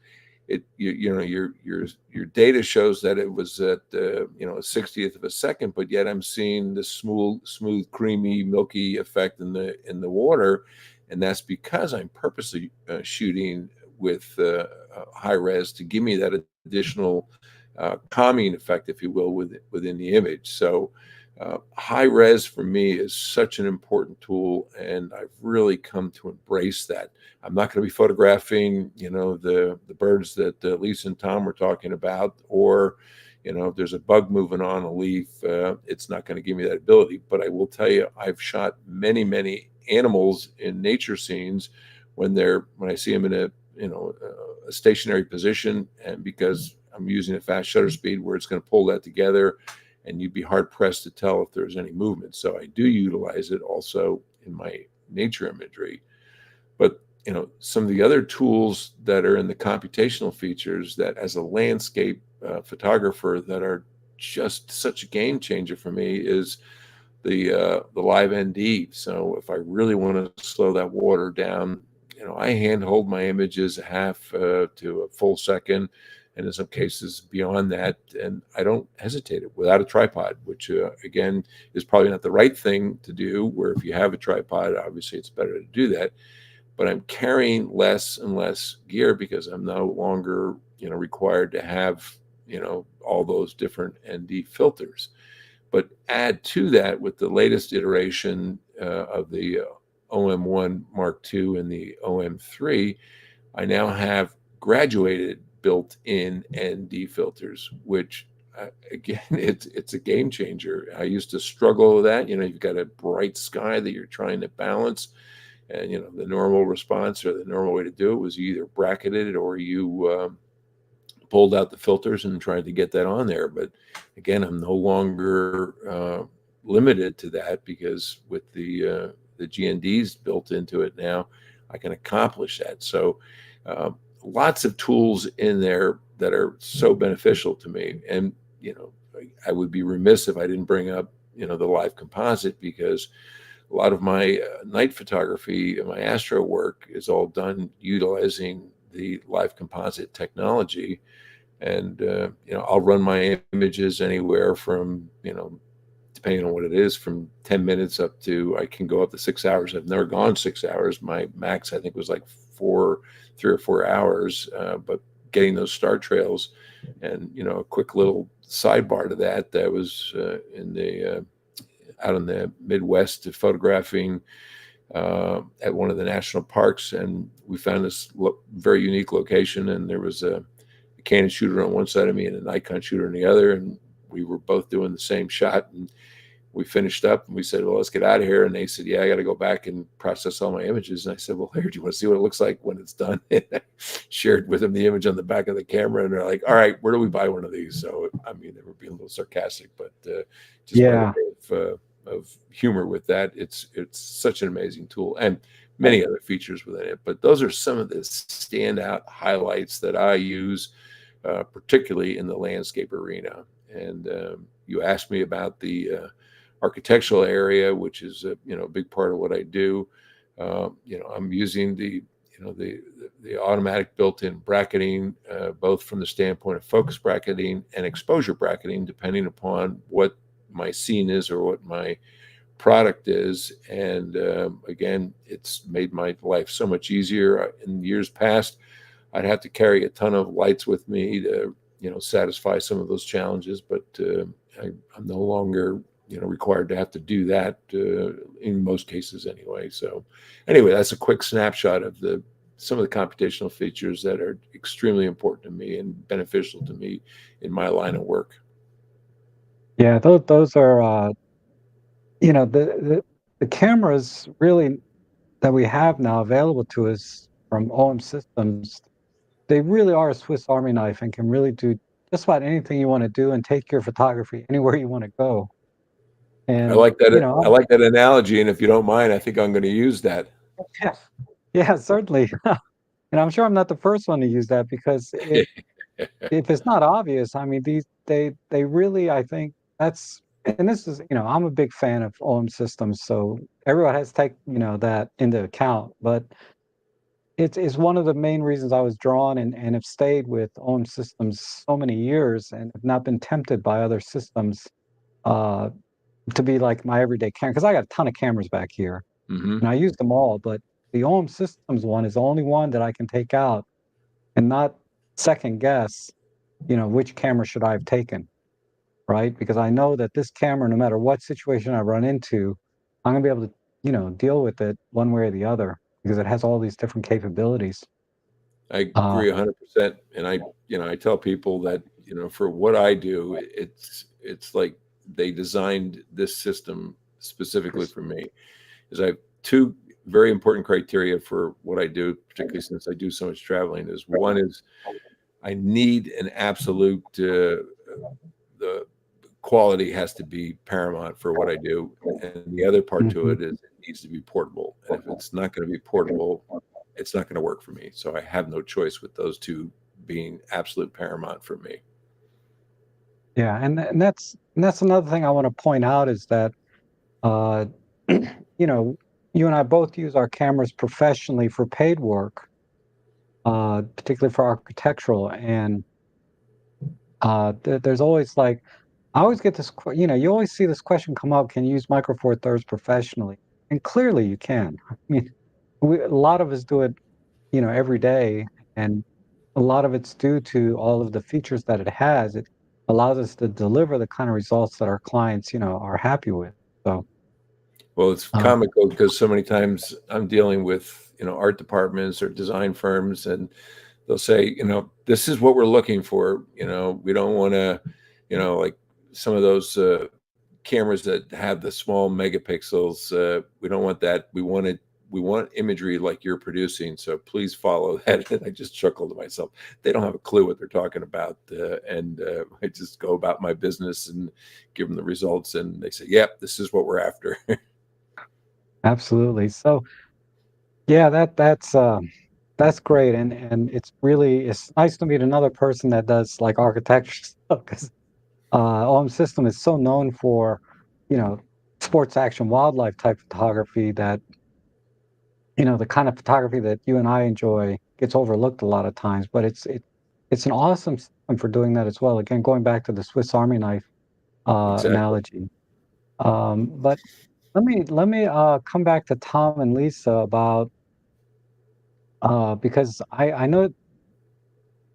your data shows that it was at a 60th of a second, but yet I'm seeing the smooth, creamy, milky effect in the water, and that's because I'm purposely shooting with high res to give me that additional calming effect, if you will, within the image. So high res for me is such an important tool, and I've really come to embrace that. I'm not going to be photographing, the birds that Lisa and Tom were talking about, or, if there's a bug moving on a leaf, it's not going to give me that ability. But I will tell you, I've shot many, many animals in nature scenes when I see them in a stationary position, and because I'm using a fast shutter speed where it's going to pull that together, and you'd be hard pressed to tell if there's any movement. So I do utilize it also in my nature imagery. But some of the other tools that are in the computational features that, as a landscape photographer, that are just such a game changer for me is the live ND. So if I really want to slow that water down, I hand hold my images a half to a full second, and in some cases beyond that, and I don't hesitate it without a tripod, which again is probably not the right thing to do. Where if you have a tripod, obviously it's better to do that. But I'm carrying less and less gear because I'm no longer required to have all those different ND filters. But add to that, with the latest iteration of the OM1 Mark II and the OM3, I now have graduated built-in ND filters, which again, it's a game changer. I used to struggle with that. You've got a bright sky that you're trying to balance, and the normal response, or the normal way to do it, was you either bracketed it or you pulled out the filters and tried to get that on there. But again, I'm no longer limited to that, because with the GNDs built into it now, I can accomplish that. So lots of tools in there that are so beneficial to me. And I would be remiss if I didn't bring up the live composite, because a lot of my night photography and my astro work is all done utilizing the live composite technology. And I'll run my images anywhere from depending on what it is, from 10 minutes up to, I can go up to 6 hours. I've never gone 6 hours. My max, I think, was like 3 or 4 hours. But getting those star trails, and a quick little sidebar to that, that was out in the Midwest, to photographing at one of the national parks, and we found this very unique location, and there was a Canon shooter on one side of me and a Nikon shooter on the other, and we were both doing the same shot. And we finished up and we said, well, let's get out of here. And they said, yeah, I got to go back and process all my images. And I said, well, here, do you want to see what it looks like when it's done? And I shared with them the image on the back of the camera, and they're like, all right, where do we buy one of these? So, I mean, they were being a little sarcastic, but just by way of humor with that, it's such an amazing tool, and many other features within it. But those are some of the standout highlights that I use, particularly in the landscape arena. And you asked me about the architectural area, which is a big part of what I do. I'm using the automatic built-in bracketing, both from the standpoint of focus bracketing and exposure bracketing, depending upon what my scene is or what my product is. And again, it's made my life so much easier. In years past, I'd have to carry a ton of lights with me to satisfy some of those challenges, but I'm no longer required to have to do that in most cases anyway. So anyway, that's a quick snapshot of some of the computational features that are extremely important to me and beneficial to me in my line of work. Yeah, those are the cameras really that we have now available to us from OM Systems. They really are a Swiss Army knife and can really do just about anything you want to do and take your photography anywhere you want to go. And I like that. I like that analogy, and if you don't mind, I think I'm going to use that. Yeah, certainly. And I'm sure I'm not the first one to use that, because if it's not obvious, I mean, they really, I think that's, and this is, I'm a big fan of OM Systems, so everyone has to take, that into account. But it's one of the main reasons I was drawn and have stayed with OM Systems so many years and have not been tempted by other systems uh, to be like my everyday camera. Because I got a ton of cameras back here Hmm. and I use them all, but the OM Systems one is the only one that I can take out and not second guess, which camera should I have taken, right? Because I know that this camera, no matter what situation I run into, I'm gonna be able to, deal with it one way or the other because it has all these different capabilities. I Uh, agree 100%. And I tell people that, for what I do, it's like they designed this system specifically for me. Is I have two very important criteria for what I do, particularly since I do so much traveling. Is one is I need an absolute the quality has to be paramount for what I do, and the other part to mhm. it is it needs to be portable. And if it's not going to be portable, it's not going to work for me. So I have no choice with those two being absolute paramount for me. Yeah, and that's another thing I want to point out is that uh, you know, you and I both use our cameras professionally for paid work, particularly for architectural, and there's always like I always get this, you always see this question come up: Can you use Micro Four Thirds professionally? And clearly, you can. I mean, a lot of us do it, every day, and a lot of it's due to all of the features that it has. It allows us to deliver the kind of results that our clients, are happy with. So, Well, it's uh, comical because so many times I'm dealing with, art departments or design firms, and they'll say, this is what we're looking for. We don't want to, like some of those cameras that have the small megapixels. We don't want that. We want imagery like you're producing. So please follow that. And I just chuckled to myself. They don't have a clue what they're talking about. And I just go about my business and give them the results. And they say, yep, this is what we're after. absolutely. So, yeah, that's great, and it's nice to meet another person that does like architecture stuff because OM System is so known for, you know, sports action wildlife type photography that the kind of photography that you and I enjoy gets overlooked a lot of times, but it's an awesome system for doing that as well. Again, going back to the Swiss Army knife Exactly. analogy. But let me come back to Tom and Lisa about because I know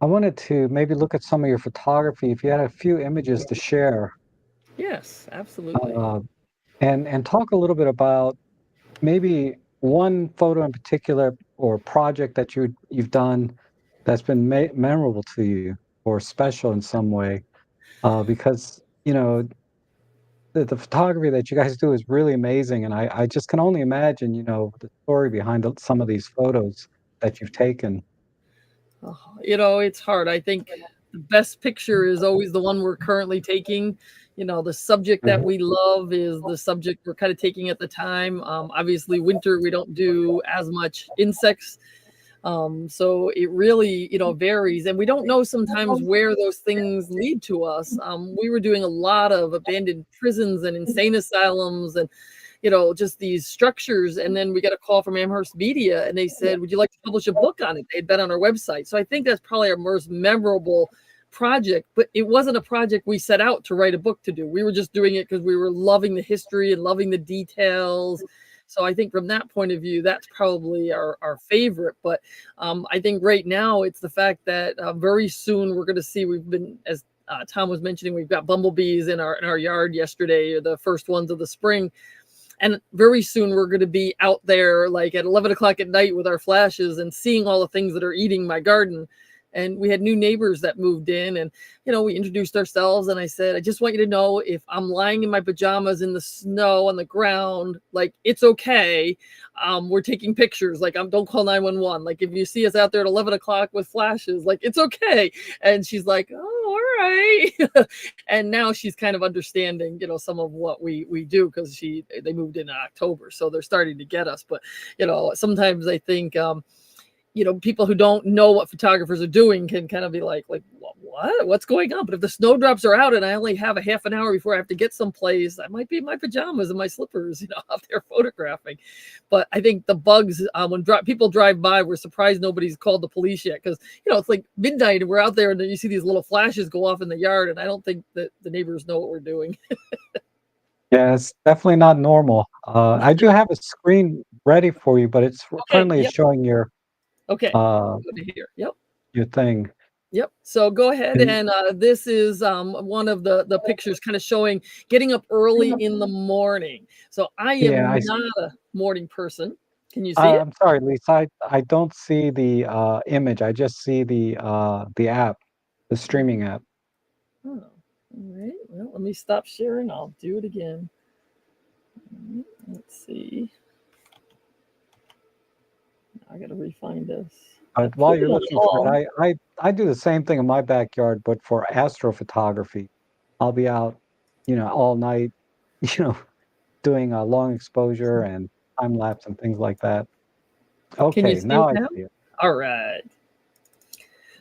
I wanted to maybe look at some of your photography. If you had a few images to share, Yes, absolutely. uh, and talk a little bit about maybe one photo in particular or project that you've done that's been memorable to you or special in some way, because the photography that you guys do is really amazing, and I just can only imagine the story behind some of these photos that you've taken. Oh, it's hard. I think the best picture is always the one we're currently taking. The subject that Mhm. we love is the subject we're kind of taking at the time. Obviously, winter, we don't do as much insects. So it really, varies. And we don't know sometimes where those things lead to us. We were doing a lot of abandoned prisons and insane asylums and just these structures. And then we got a call from Amherst Media and they said, would you like to publish a book on it? They'd been on our website. So I think that's probably our most memorable project, but it wasn't a project we set out to write a book to do. We were just doing it because we were loving the history and loving the details. So I think from that point of view, that's probably our favorite. But I think right now it's the fact that very soon we're going to see, we've been, as Tom was mentioning, we've got bumblebees in our yard yesterday, the first ones of the spring. And very soon we're going to be out there like at 11 o'clock at night with our flashes and seeing all the things that are eating my garden. And we had new neighbors that moved in and, we introduced ourselves. And I said, I just want you to know if I'm lying in my pajamas in the snow on the ground, like it's okay. We're taking pictures. Like don't call 911. Like if you see us out there at 11 o'clock with flashes, like it's okay. And she's like, oh, all right. And now she's kind of understanding, some of what we do because they moved in October, so they're starting to get us. But sometimes I think people who don't know what photographers are doing can kind of be like, what's going on? But if the snowdrops are out and I only have a half an hour before I have to get someplace, I might be in my pajamas and my slippers, out there photographing. But I think the bugs, when people drive by, we're surprised nobody's called the police yet, because it's like midnight and we're out there and then you see these little flashes go off in the yard, and I don't think that the neighbors know what we're doing. Yeah, it's definitely not normal. I do have a screen ready for you, but it's Okay. currently Yep. showing your Okay. uh, Good to hear. Yep. your thing. Yep. So go ahead, And and this is one of the pictures kind of showing getting up early in the morning. So I am yeah, not a morning person. Can you see it? I'm sorry, Lisa. I don't see the image. I just see the app, the streaming app. Oh, all right. Well, let me stop sharing. I'll do it again. Let's see. I got to refine this. But while you're looking for it, I do the same thing in my backyard, but for astrophotography. I'll be out, all night, you know, doing a long exposure and time lapse and things like that. Can you Okay, see now it I now? see it. All right.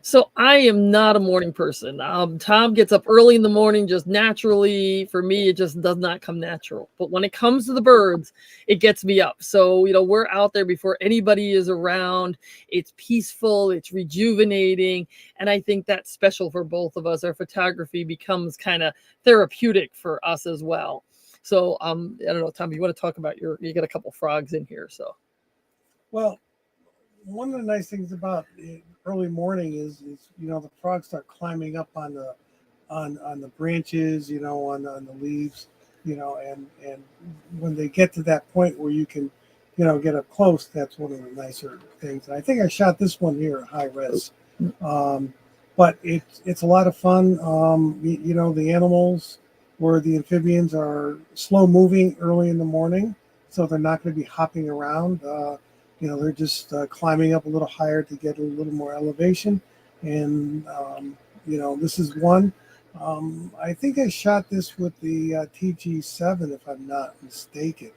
So I am not a morning person. Tom gets up early in the morning just naturally. For me, it just does not come natural. But when it comes to the birds, it gets me up. So, we're out there before anybody is around. It's peaceful, it's rejuvenating. And I think that's special for both of us. Our photography becomes kind of therapeutic for us as well. So I don't know, Tom, you want to talk about you got a couple frogs in here. So, Well, one of the nice things about early morning is the frogs start climbing up on the branches, on the leaves, and when they get to that point where you can, get up close, that's one of the nicer things. And I think I shot this one here at high res, but it's a lot of fun. The animals or the amphibians are slow moving early in the morning, so they're not going to be hopping around. They're just climbing up a little higher to get a little more elevation. And, this is one. I think I shot this with the TG7, if I'm not mistaken.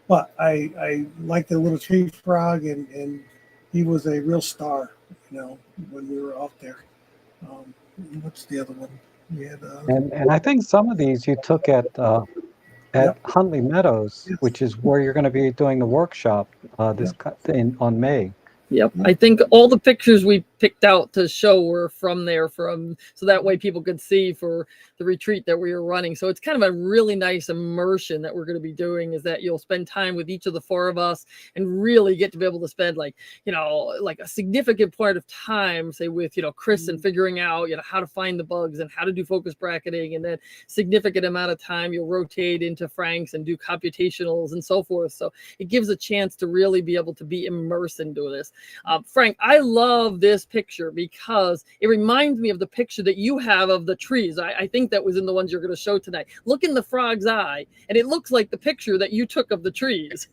But I like the little tree frog, and he was a real star, when we were out there. What's the other one? We had, And I think some of these you took at Yep. Huntley Meadows, Yes. which is where you're going to be doing the workshop on May. yep. I think all the pictures we picked out to show were from there, so that way people could see for the retreat that we were running. So it's kind of a really nice immersion that we're going to be doing, is that you'll spend time with each of the four of us and really get to be able to spend like a significant part of time, say with, Chris, and figuring out, how to find the bugs and how to do focus bracketing. And then significant amount of time you'll rotate into Frank's and do computationals and so forth. So it gives a chance to really be able to be immersed into this. Frank, I love this picture because it reminds me of the picture that you have of the trees. I think that was in the ones you're going to show tonight. Look in the frog's eye, and it looks like the picture that you took of the trees.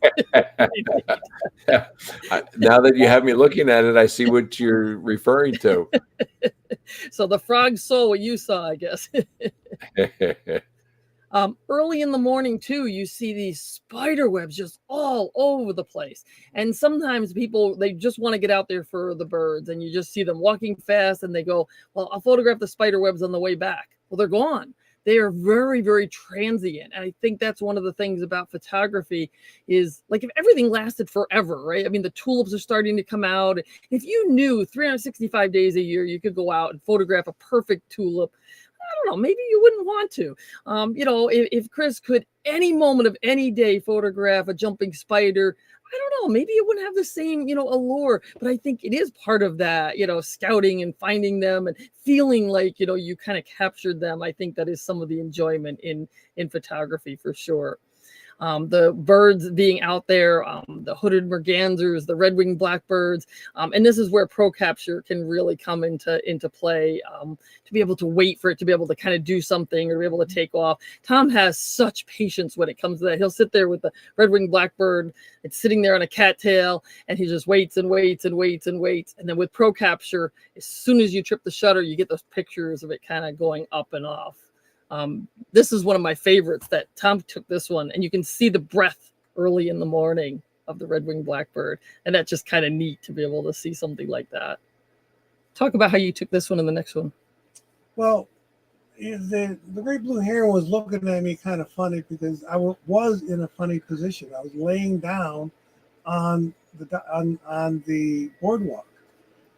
Now that you have me looking at it, I see what you're referring to. So the frog saw what you saw, I guess. Early in the morning too, you see these spider webs just all over the place. And sometimes people, they just want to get out there for the birds, and you just see them walking fast and they go, well, I'll photograph the spider webs on the way back. Well, they're gone. They are very, very transient. And I think that's one of the things about photography is, like, if everything lasted forever, right? I mean, the tulips are starting to come out. If you knew 365 days a year, you could go out and photograph a perfect tulip, I don't know, maybe you wouldn't want to. If Chris could any moment of any day photograph a jumping spider, I don't know, maybe it wouldn't have the same, allure. But I think it is part of that, scouting and finding them and feeling like, you kind of captured them. I think that is some of the enjoyment in photography for sure. The birds being out there, the hooded mergansers, the red-winged blackbirds. And this is where Pro Capture can really come into play, to be able to wait for it to be able to kind of do something or be able to take off. Tom has such patience when it comes to that. He'll sit there with the red-winged blackbird. It's sitting there on a cattail, and he just waits and waits and waits and waits. And then with Pro Capture, as soon as you trip the shutter, you get those pictures of it kind of going up and off. This is one of my favorites that Tom took this one, and you can see the breath early in the morning the red-winged blackbird, and that's just kind of neat to be able to see something like that. Talk about how you took this one and the next one. Well, the great blue heron was looking at me kind of funny because I was in a funny position. I was laying down on the boardwalk,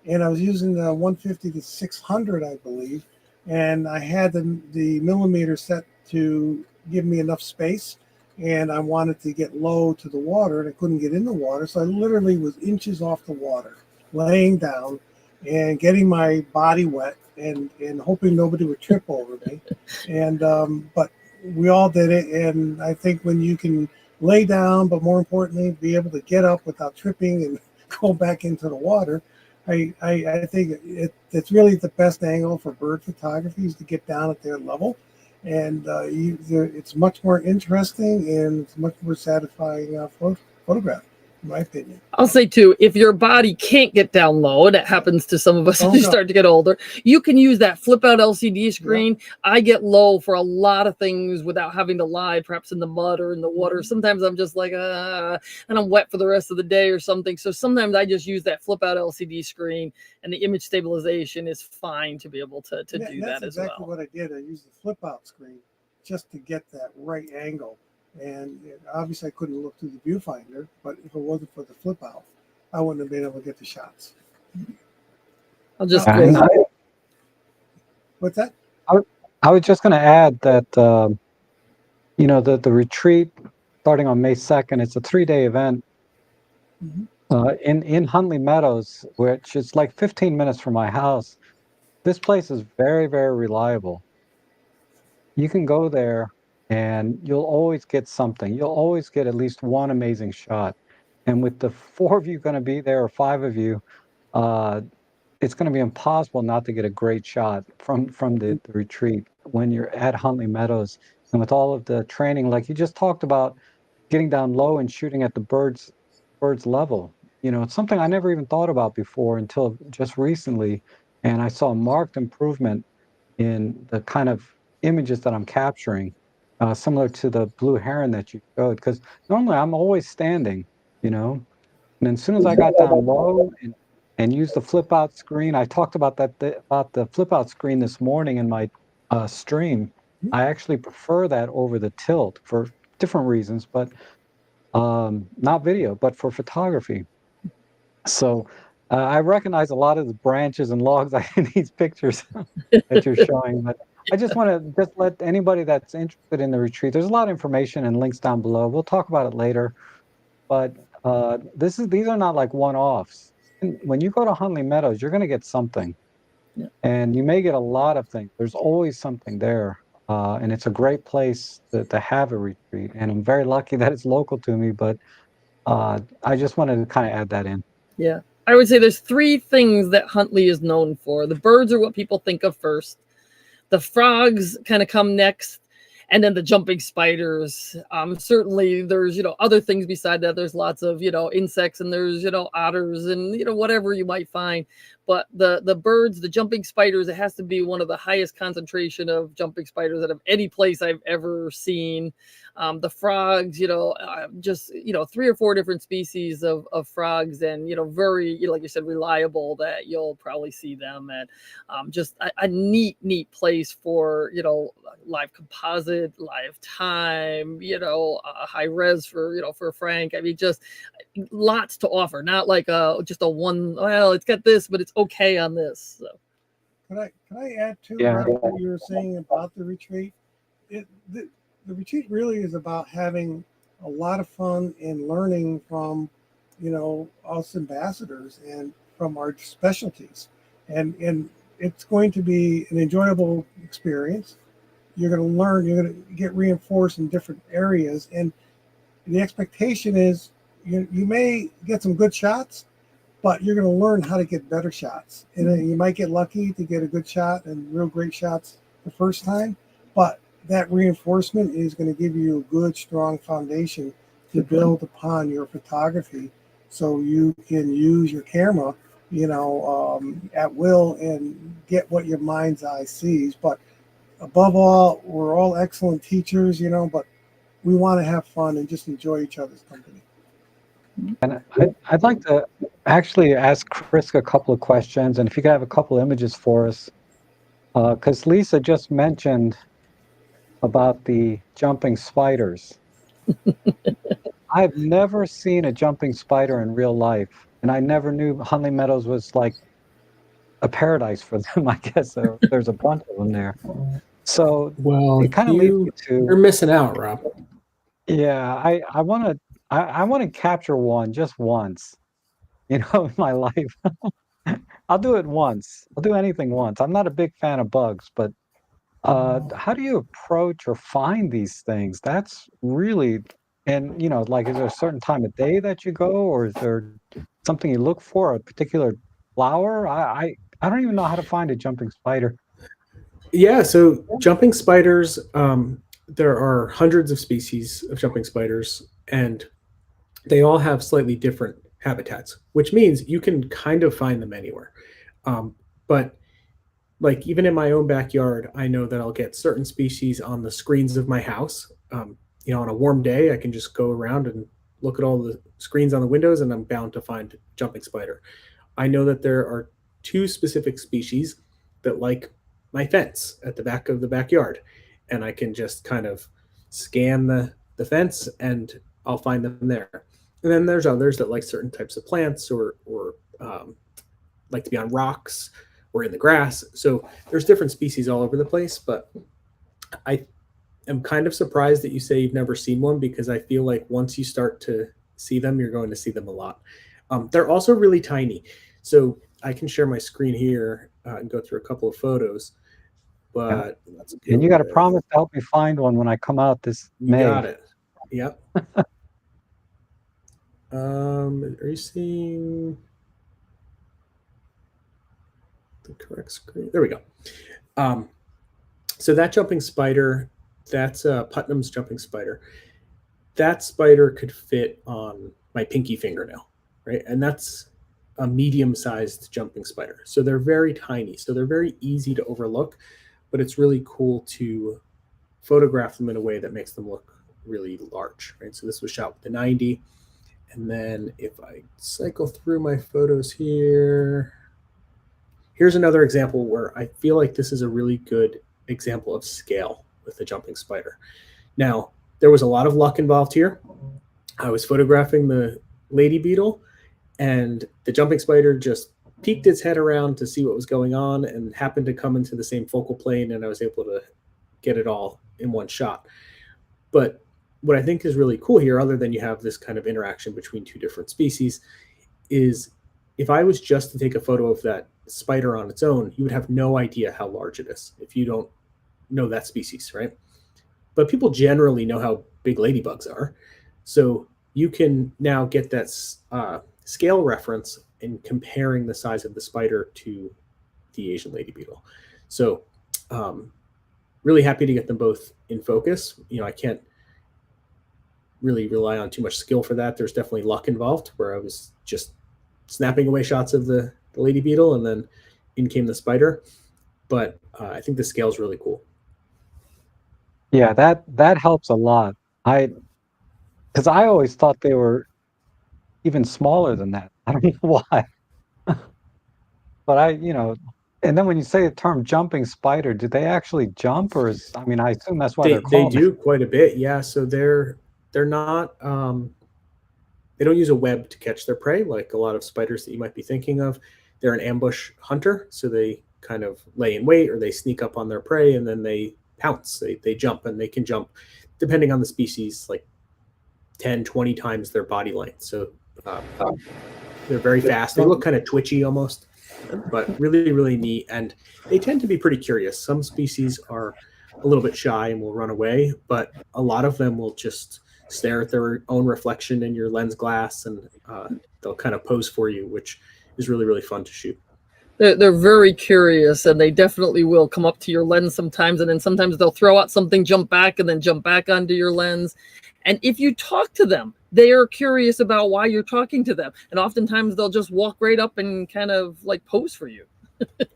and I was using the 150 to 600, I believe, and I had the millimeter set to give me enough space, and I wanted to get low to the water, and I couldn't get in the water, so I literally was inches off the water, laying down and getting my body wet and hoping nobody would trip over me. And but we all did it, and I think when you can lay down, but more importantly, be able to get up without tripping and go back into the water, I think it's really the best angle for bird photography is to get down at their level, and it's much more interesting and it's much more satisfying photograph, in my opinion. I'll say too, if your body can't get down low, and it happens to some of us as you start to get older, you can use that flip out LCD screen. Yeah. I get low for a lot of things without having to lie, perhaps in the mud or in the water. Sometimes I'm just like, and I'm wet for the rest of the day or something. So sometimes I just use that flip out LCD screen, and the image stabilization is fine to be able to do that as well. That's exactly what I did. I used the flip out screen just to get that right angle. And obviously I couldn't look through the viewfinder, but if it wasn't for the flip out, I wouldn't have been able to get the shots. I'll just what's that? I was just going to add that the retreat starting on May 2nd, it's a 3-day event in Huntley Meadows, which is like 15 minutes from my house. This place is very, very reliable. You can go there and you'll always get something. You'll always get at least one amazing shot. And with the 4 of you going to be there, or 5 of you, it's going to be impossible not to get a great shot from the retreat when you're at Huntley Meadows. And with all of the training, like you just talked about, getting down low and shooting at the bird's level. It's something I never even thought about before until just recently. And I saw a marked improvement in the kind of images that I'm capturing, similar to the blue heron that you showed, because normally I'm always standing, and as soon as I got down low and used the flip out screen, I talked about about the flip out screen this morning in my stream. I actually prefer that over the tilt for different reasons, but not video, but for photography. So I recognize a lot of the branches and logs in these pictures that you're showing, but I just want to let anybody that's interested in the retreat, there's a lot of information and links down below. We'll talk about it later, but these are not like one-offs. When you go to Huntley Meadows, you're going to get something, and you may get a lot of things. There's always something there, and it's a great place to have a retreat, and I'm very lucky that it's local to me, but I just wanted to kind of add that in. Yeah, I would say there's 3 things that Huntley is known for. The birds are what people think of first. The frogs kind of come next, and then the jumping spiders. Certainly there's, other things beside that. There's lots of, insects, and there's, otters and, whatever you might find. But the birds, the jumping spiders, it has to be one of the highest concentration of jumping spiders out of any place I've ever seen. The frogs, just, 3 or 4 different species of frogs, and, very, like you said, reliable that you'll probably see them at. Just a neat place for, live composite, live time, high res for Frank. I mean, just lots to offer, not like just a one, well, it's got this, but it's okay on this. So. Can I add to what you were saying about the retreat? The retreat really is about having a lot of fun and learning from, us ambassadors and from our specialties. And it's going to be an enjoyable experience. You're going to learn, you're going to get reinforced in different areas. And the expectation is you may get some good shots, but you're going to learn how to get better shots. And you might get lucky to get a good shot and real great shots the first time, but that reinforcement is going to give you a good, strong foundation to build upon your photography, so you can use your camera, at will and get what your mind's eye sees. But above all, we're all excellent teachers, but we want to have fun and just enjoy each other's company. I'd like to actually ask Chris a couple of questions, and if you could have a couple images for us, because Lisa just mentioned about the jumping spiders. I've never seen a jumping spider in real life, and I never knew Hunley Meadows was like a paradise for them. I guess there's a bunch of them there. So Well, it kind of leads me you're to, missing out, Rob. yeah, I want to capture one just once, in my life. I'll do it once. I'll do anything once. I'm not a big fan of bugs, but how do you approach or find these things? That's really, and like, is there a certain time of day that you go, or is there something you look for, a particular flower? I don't even know how to find a jumping spider. Yeah, so jumping spiders, there are hundreds of species of jumping spiders, and they all have slightly different habitats, which means you can kind of find them anywhere. But like even in my own backyard, I know that I'll get certain species on the screens of my house. On a warm day, I can just go around and look at all the screens on the windows, and I'm bound to find jumping spider. I know that there are two specific species that like my fence at the back of the backyard, and I can just kind of scan the fence and I'll find them there. And then there's others that like certain types of plants or like to be on rocks or in the grass. So there's different species all over the place, but I am kind of surprised that you say you've never seen one, because I feel like once you start to see them, you're going to see them a lot. They're also really tiny. So I can share my screen here and go through a couple of photos. But let's go And you got to with- promise to help me find one when I come out this You May. got it. Yep. Are you seeing the correct screen? There we go. So that jumping spider, that's Putnam's jumping spider. That spider could fit on my pinky fingernail, right? And that's a medium-sized jumping spider. So they're very tiny. So they're very easy to overlook, but it's really cool to photograph them in a way that makes them look really large, right? So this was shot with the 90. And then if I cycle through my photos here, here's another example where I feel like this is a really good example of scale with the jumping spider. Now, there was a lot of luck involved here. I was photographing the lady beetle, and the jumping spider just peeked its head around to see what was going on and happened to come into the same focal plane, and I was able to get it all in one shot. But what I think is really cool here, other than you have this kind of interaction between two different species, is if I was just to take a photo of that spider on its own, you would have no idea how large it is if you don't know that species, right? But people generally know how big ladybugs are. So you can now get that scale reference in comparing the size of the spider to the Asian lady beetle. So really happy to get them both in focus. I can't really rely on too much skill for that. There's definitely luck involved, where I was just snapping away shots of the lady beetle, and then in came the spider. But I think the scale is really cool. Yeah, that helps a lot. Because I always thought they were even smaller than that. I don't know why. But and then when you say the term jumping spider, do they actually jump, or I assume that's why They they're called. do quite a bit, yeah. So they're not they don't use a web to catch their prey like a lot of spiders that you might be thinking of. They're an ambush hunter, so they kind of lay in wait, or they sneak up on their prey and then they pounce. They jump, and they can jump, depending on the species, like 10, 20 times their body length. So they're very fast. They look kind of twitchy almost, but really, really neat. And they tend to be pretty curious. Some species are a little bit shy and will run away, but a lot of them will just stare at their own reflection in your lens glass, and they'll kind of pose for you, which is really, really fun to shoot. They're very curious, and they definitely will come up to your lens sometimes, and then sometimes they'll throw out something, jump back, and then jump back onto your lens. And if you talk to them, they are curious about why you're talking to them. And oftentimes they'll just walk right up and kind of like pose for you.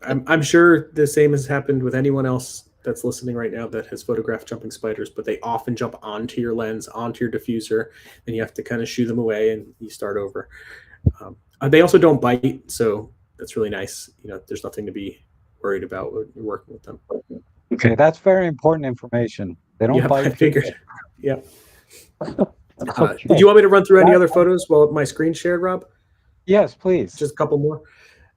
I'm sure the same has happened with anyone else that's listening right now that has photographed jumping spiders, but they often jump onto your lens, onto your diffuser, and you have to kind of shoo them away and you start over. They also don't bite, so that's really nice. There's nothing to be worried about when you're working with them. Okay, that's very important information. They don't Yeah, bite I figured. people. Yep. Okay. Did you want me to run through any other photos while my screen shared, Rob? Yes, please. Just a couple more.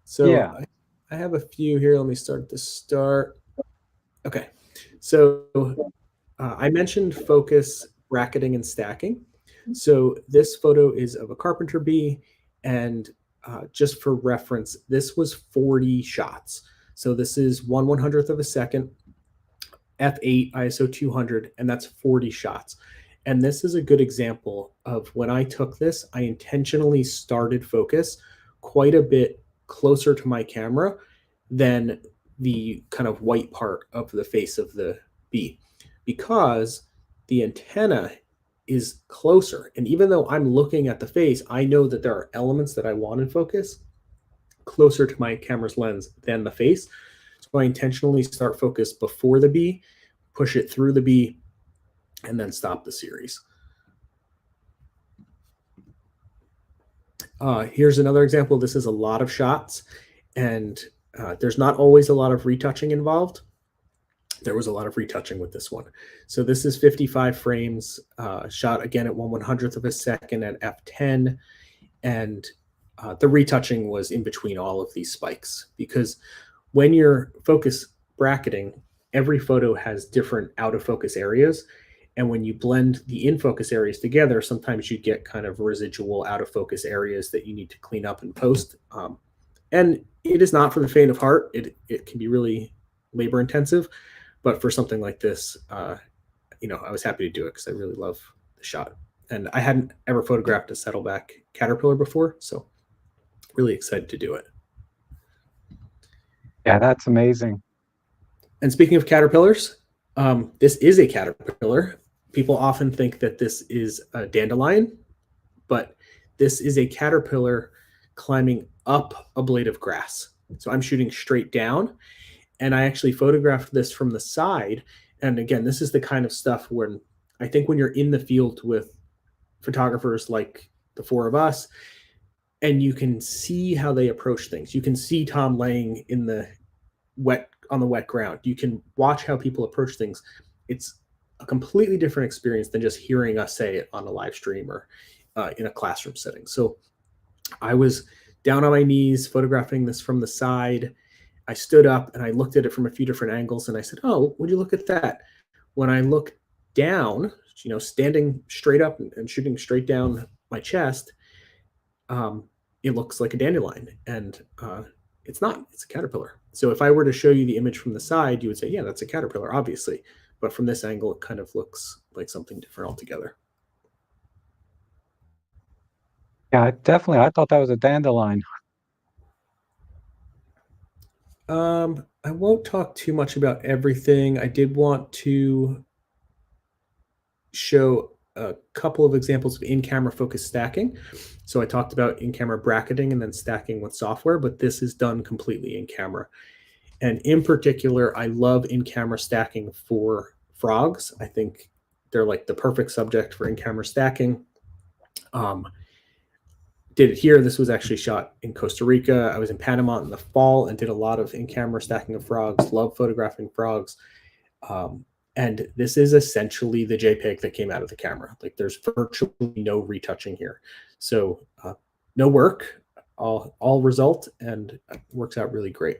So Yeah. I have a few here. Let me start at the start. Okay. So I mentioned focus, bracketing, and stacking. So this photo is of a carpenter bee, and just for reference, this was 40 shots. So this is 1/100th of a second, f8, ISO 200, and that's 40 shots. And this is a good example of when I took this, I intentionally started focus quite a bit closer to my camera than the kind of white part of the face of the bee, because the antenna is closer. And even though I'm looking at the face, I know that there are elements that I want in focus closer to my camera's lens than the face. So I intentionally start focus before the bee, push it through the bee, and then stop the series. Here's another example. This is a lot of shots, and there's not always a lot of retouching involved. There was a lot of retouching with this one. So this is 55 frames, shot again at 1/100th of a second at f10, and the retouching was in between all of these spikes, because when you're focus bracketing, every photo has different out of focus areas. And when you blend the in focus areas together, sometimes you get kind of residual out of focus areas that you need to clean up and post. And it is not for the faint of heart. It can be really labor intensive, but for something like this, I was happy to do it because I really love the shot. And I hadn't ever photographed a saddleback caterpillar before, so really excited to do it. Yeah, that's amazing. And speaking of caterpillars, this is a caterpillar. People often think that this is a dandelion, but this is a caterpillar climbing up a blade of grass. So I'm shooting straight down, and I actually photographed this from the side. And again, this is the kind of stuff when I think when you're in the field with photographers like the four of us, and you can see how they approach things. You can see Tom laying in the on the wet ground. You can watch how people approach things. It's a completely different experience than just hearing us say it on a live stream or in a classroom setting. So I was down on my knees photographing this from the side. I stood up and I looked at it from a few different angles, and I said, "Oh, would you look at that?" When I look down, standing straight up and shooting straight down my chest, it looks like a dandelion, and it's not. It's a caterpillar. So if I were to show you the image from the side, you would say, "Yeah, that's a caterpillar, obviously." But from this angle, it kind of looks like something different altogether. Yeah, definitely. I thought that was a dandelion. I won't talk too much about everything. I did want to show a couple of examples of in-camera focus stacking. So I talked about in-camera bracketing and then stacking with software, but this is done completely in camera. And in particular, I love in-camera stacking for frogs. I think they're like the perfect subject for in-camera stacking. Did it here. This was actually shot in Costa Rica. I was in Panama in the fall and did a lot of in-camera stacking of frogs. Love photographing frogs. And this is essentially the JPEG that came out of the camera. Like there's virtually no retouching here. So no work, all result, and it works out really great.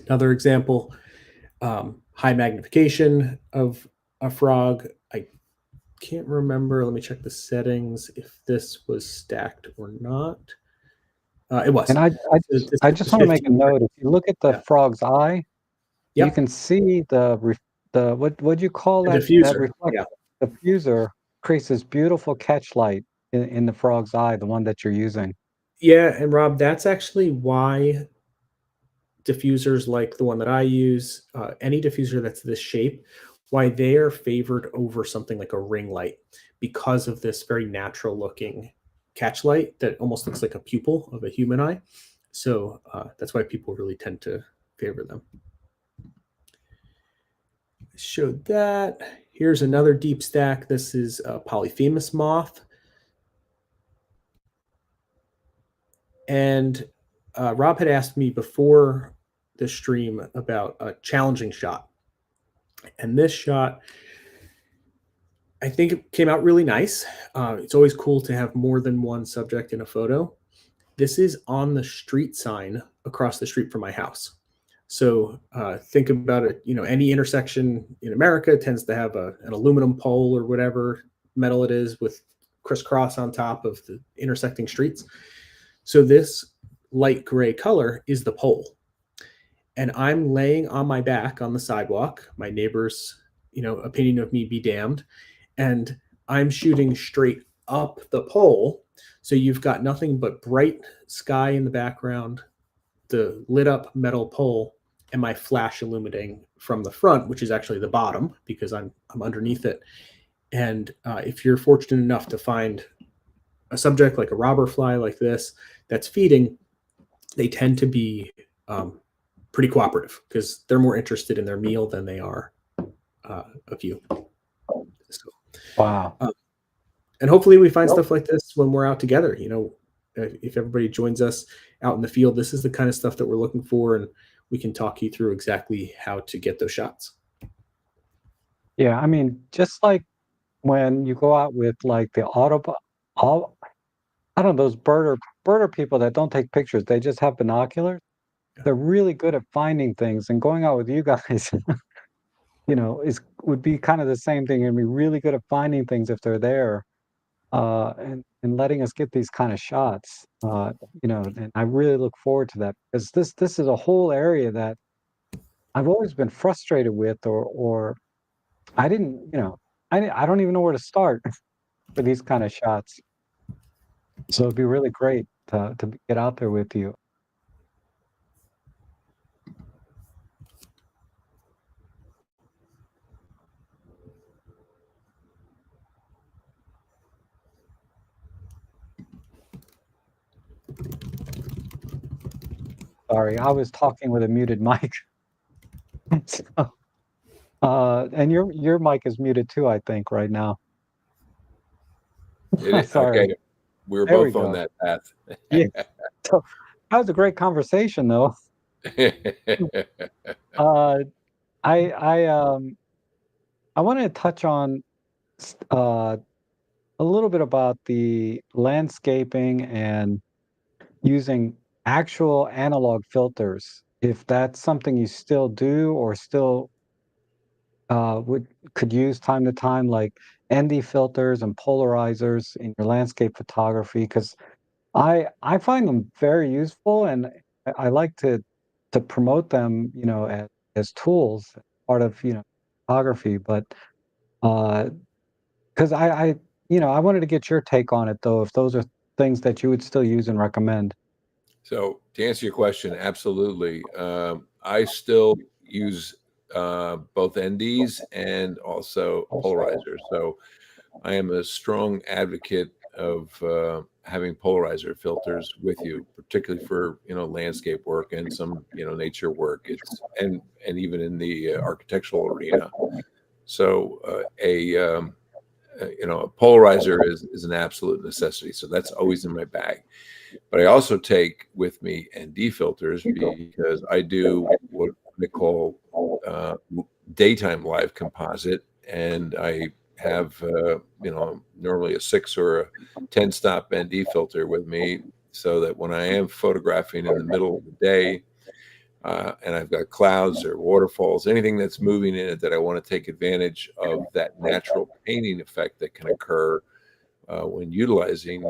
Another example, high magnification of a frog. I can't remember. Let me check the settings if this was stacked or not. It was. And I just want to make a note. If you look at the frog's eye, you can see the what do you call The that? diffuser. That reflector. The diffuser creates this beautiful catch light in the frog's eye, the one that you're using. Yeah, and Rob, that's actually why diffusers like the one that I use, any diffuser that's this shape, why they are favored over something like a ring light, because of this very natural looking catch light that almost looks like a pupil of a human eye. So that's why people really tend to favor them. showed that. Here's another deep stack. This is a Polyphemus moth. And Rob had asked me before the stream about a challenging shot. And this shot, I think it came out really nice. It's always cool to have more than one subject in a photo. This is on the street sign across the street from my house. So think about it, any intersection in America tends to have an aluminum pole or whatever metal it is with crisscross on top of the intersecting streets. So this light gray color is the pole. And I'm laying on my back on the sidewalk. My neighbor's, opinion of me be damned. And I'm shooting straight up the pole. So you've got nothing but bright sky in the background, the lit up metal pole, and my flash illuminating from the front, which is actually the bottom because I'm underneath it. And if you're fortunate enough to find a subject like a robber fly like this that's feeding, they tend to be pretty cooperative because they're more interested in their meal than they are of you. So, Wow. and hopefully we find stuff like this when we're out together. If everybody joins us out in the field, this is the kind of stuff that we're looking for, and we can talk you through exactly how to get those shots. Yeah, I mean, just like when you go out with like the I don't know, those birder people that don't take pictures, they just have binoculars. They're really good at finding things, and going out with you guys, would be kind of the same thing, and be really good at finding things if they're there, and letting us get these kind of shots. And I really look forward to that because this is a whole area that I've always been frustrated with, or I didn't, I don't even know where to start for these kind of shots. So it'd be really great to get out there with you. Sorry, I was talking with a muted mic. So, and your mic is muted too, I think, right now. It is, Sorry. okay. We were There we both on go. that path. Yeah. So that was a great conversation, though. Uh, I wanted to touch on a little bit about the landscaping and using actual analog filters. If that's something you still do or still could use time to time, like ND filters and polarizers in your landscape photography, because I find them very useful, and I like to promote them, as tools, part of photography. But because I wanted to get your take on it, though, if those are things that you would still use and recommend. So to answer your question, absolutely. I still use both NDs and also polarizers. So I am a strong advocate of having polarizer filters with you, particularly for landscape work and some nature work. It's and even in the architectural arena. So a polarizer is an absolute necessity. So that's always in my bag. But I also take with me ND filters because I do what they call daytime live composite, and I have normally a 6 or a 10 stop ND filter with me, so that when I am photographing in the middle of the day, and I've got clouds or waterfalls, anything that's moving in it, that I want to take advantage of that natural painting effect that can occur when utilizing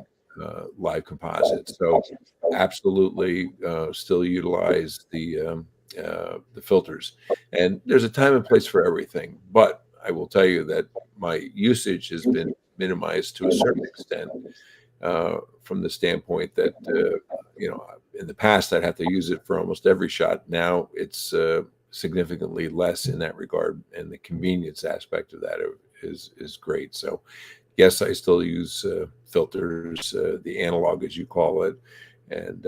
live composites. So absolutely still utilize the filters. And there's a time and place for everything. But I will tell you that my usage has been minimized to a certain extent, from the standpoint that, in the past, I'd have to use it for almost every shot. Now it's significantly less in that regard. And the convenience aspect of that is great. So yes, I still use filters, the analog, as you call it, and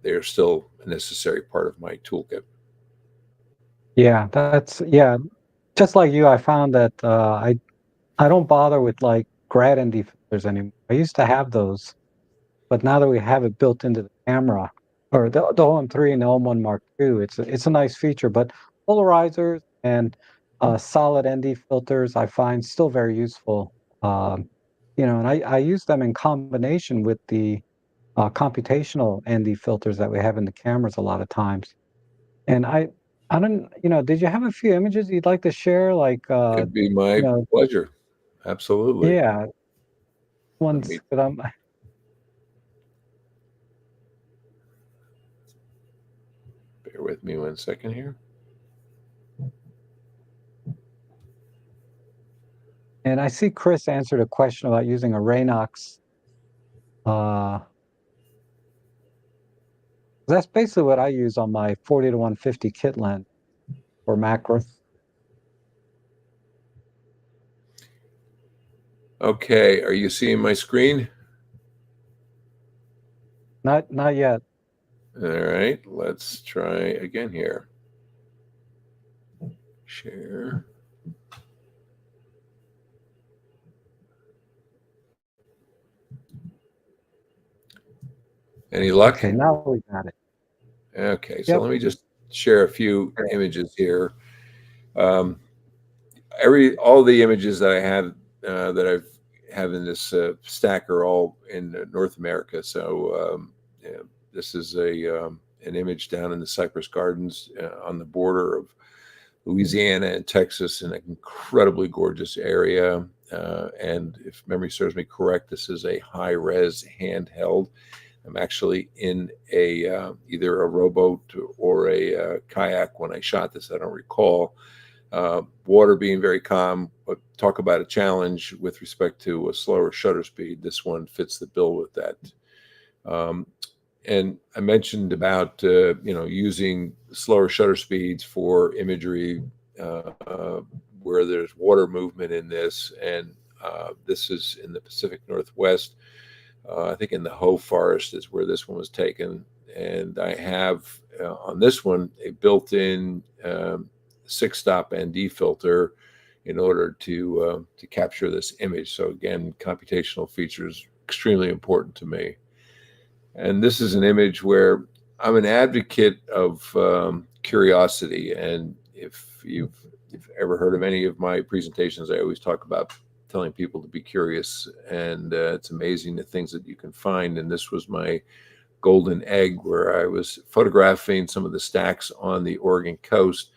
they're still a necessary part of my toolkit. Yeah, just like you, I found that I don't bother with like grad ND filters anymore. I used to have those, but now that we have it built into the camera, or the OM3 and the OM1 Mark II, it's a nice feature. But polarizers and solid ND filters, I find still very useful. Um, and I use them in combination with the computational ND filters that we have in the cameras a lot of times. And I don't, did you have a few images you'd like to share? Like, It'd be you my know, pleasure. Absolutely. yeah, Let ones me that bear with me 1 second here. and I see Chris answered a question about using a Raynox. Uh, that's basically what I use on my 40 to 150 kit lens for macro. Okay, are you seeing my screen? Not yet. All right, let's try again here. Share. Any luck? Okay, now we got it. Okay, so Yep. let me just share a few images here. All the images that I have have in this stack are all in North America. So yeah, this is an image down in the Cypress Gardens on the border of Louisiana and Texas, an incredibly gorgeous area. And if memory serves me correct, this is a high-res handheld. I'm actually in either a rowboat or a kayak when I shot this. I don't recall. Water being very calm, but talk about a challenge with respect to a slower shutter speed. This one fits the bill with that. And I mentioned about using slower shutter speeds for imagery where there's water movement in this, and this is in the Pacific Northwest. I think in the Hoh Forest is where this one was taken, and I have on this one a built-in 6-stop ND filter in order to capture this image. So again, computational features extremely important to me. And this is an image where I'm an advocate of curiosity. And if you've ever heard of any of my presentations, I always talk about telling people to be curious. And it's amazing the things that you can find. And this was my golden egg, where I was photographing some of the stacks on the Oregon coast.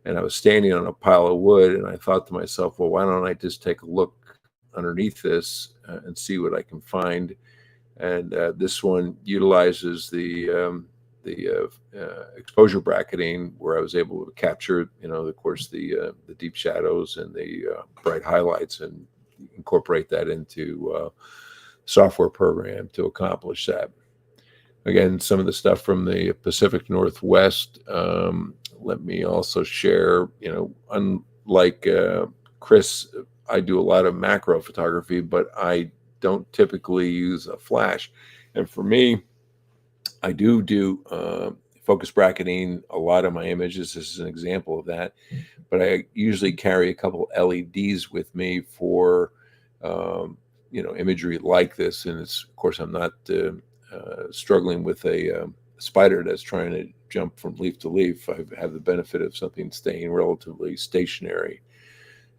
And I was standing on a pile of wood, and I thought to myself, well, why don't I just take a look underneath this and see what I can find? And this one utilizes the exposure bracketing, where I was able to capture, of course, the deep shadows and the bright highlights, and incorporate that into a software program to accomplish that. Again, some of the stuff from the Pacific Northwest. Let me also share, unlike Chris, I do a lot of macro photography, but I don't typically use a flash. And for me, I do focus bracketing a lot of my images. This is an example of that. But I usually carry a couple LEDs with me for, imagery like this. And it's, of course, I'm not struggling with a spider that's trying to jump from leaf to leaf. I have the benefit of something staying relatively stationary.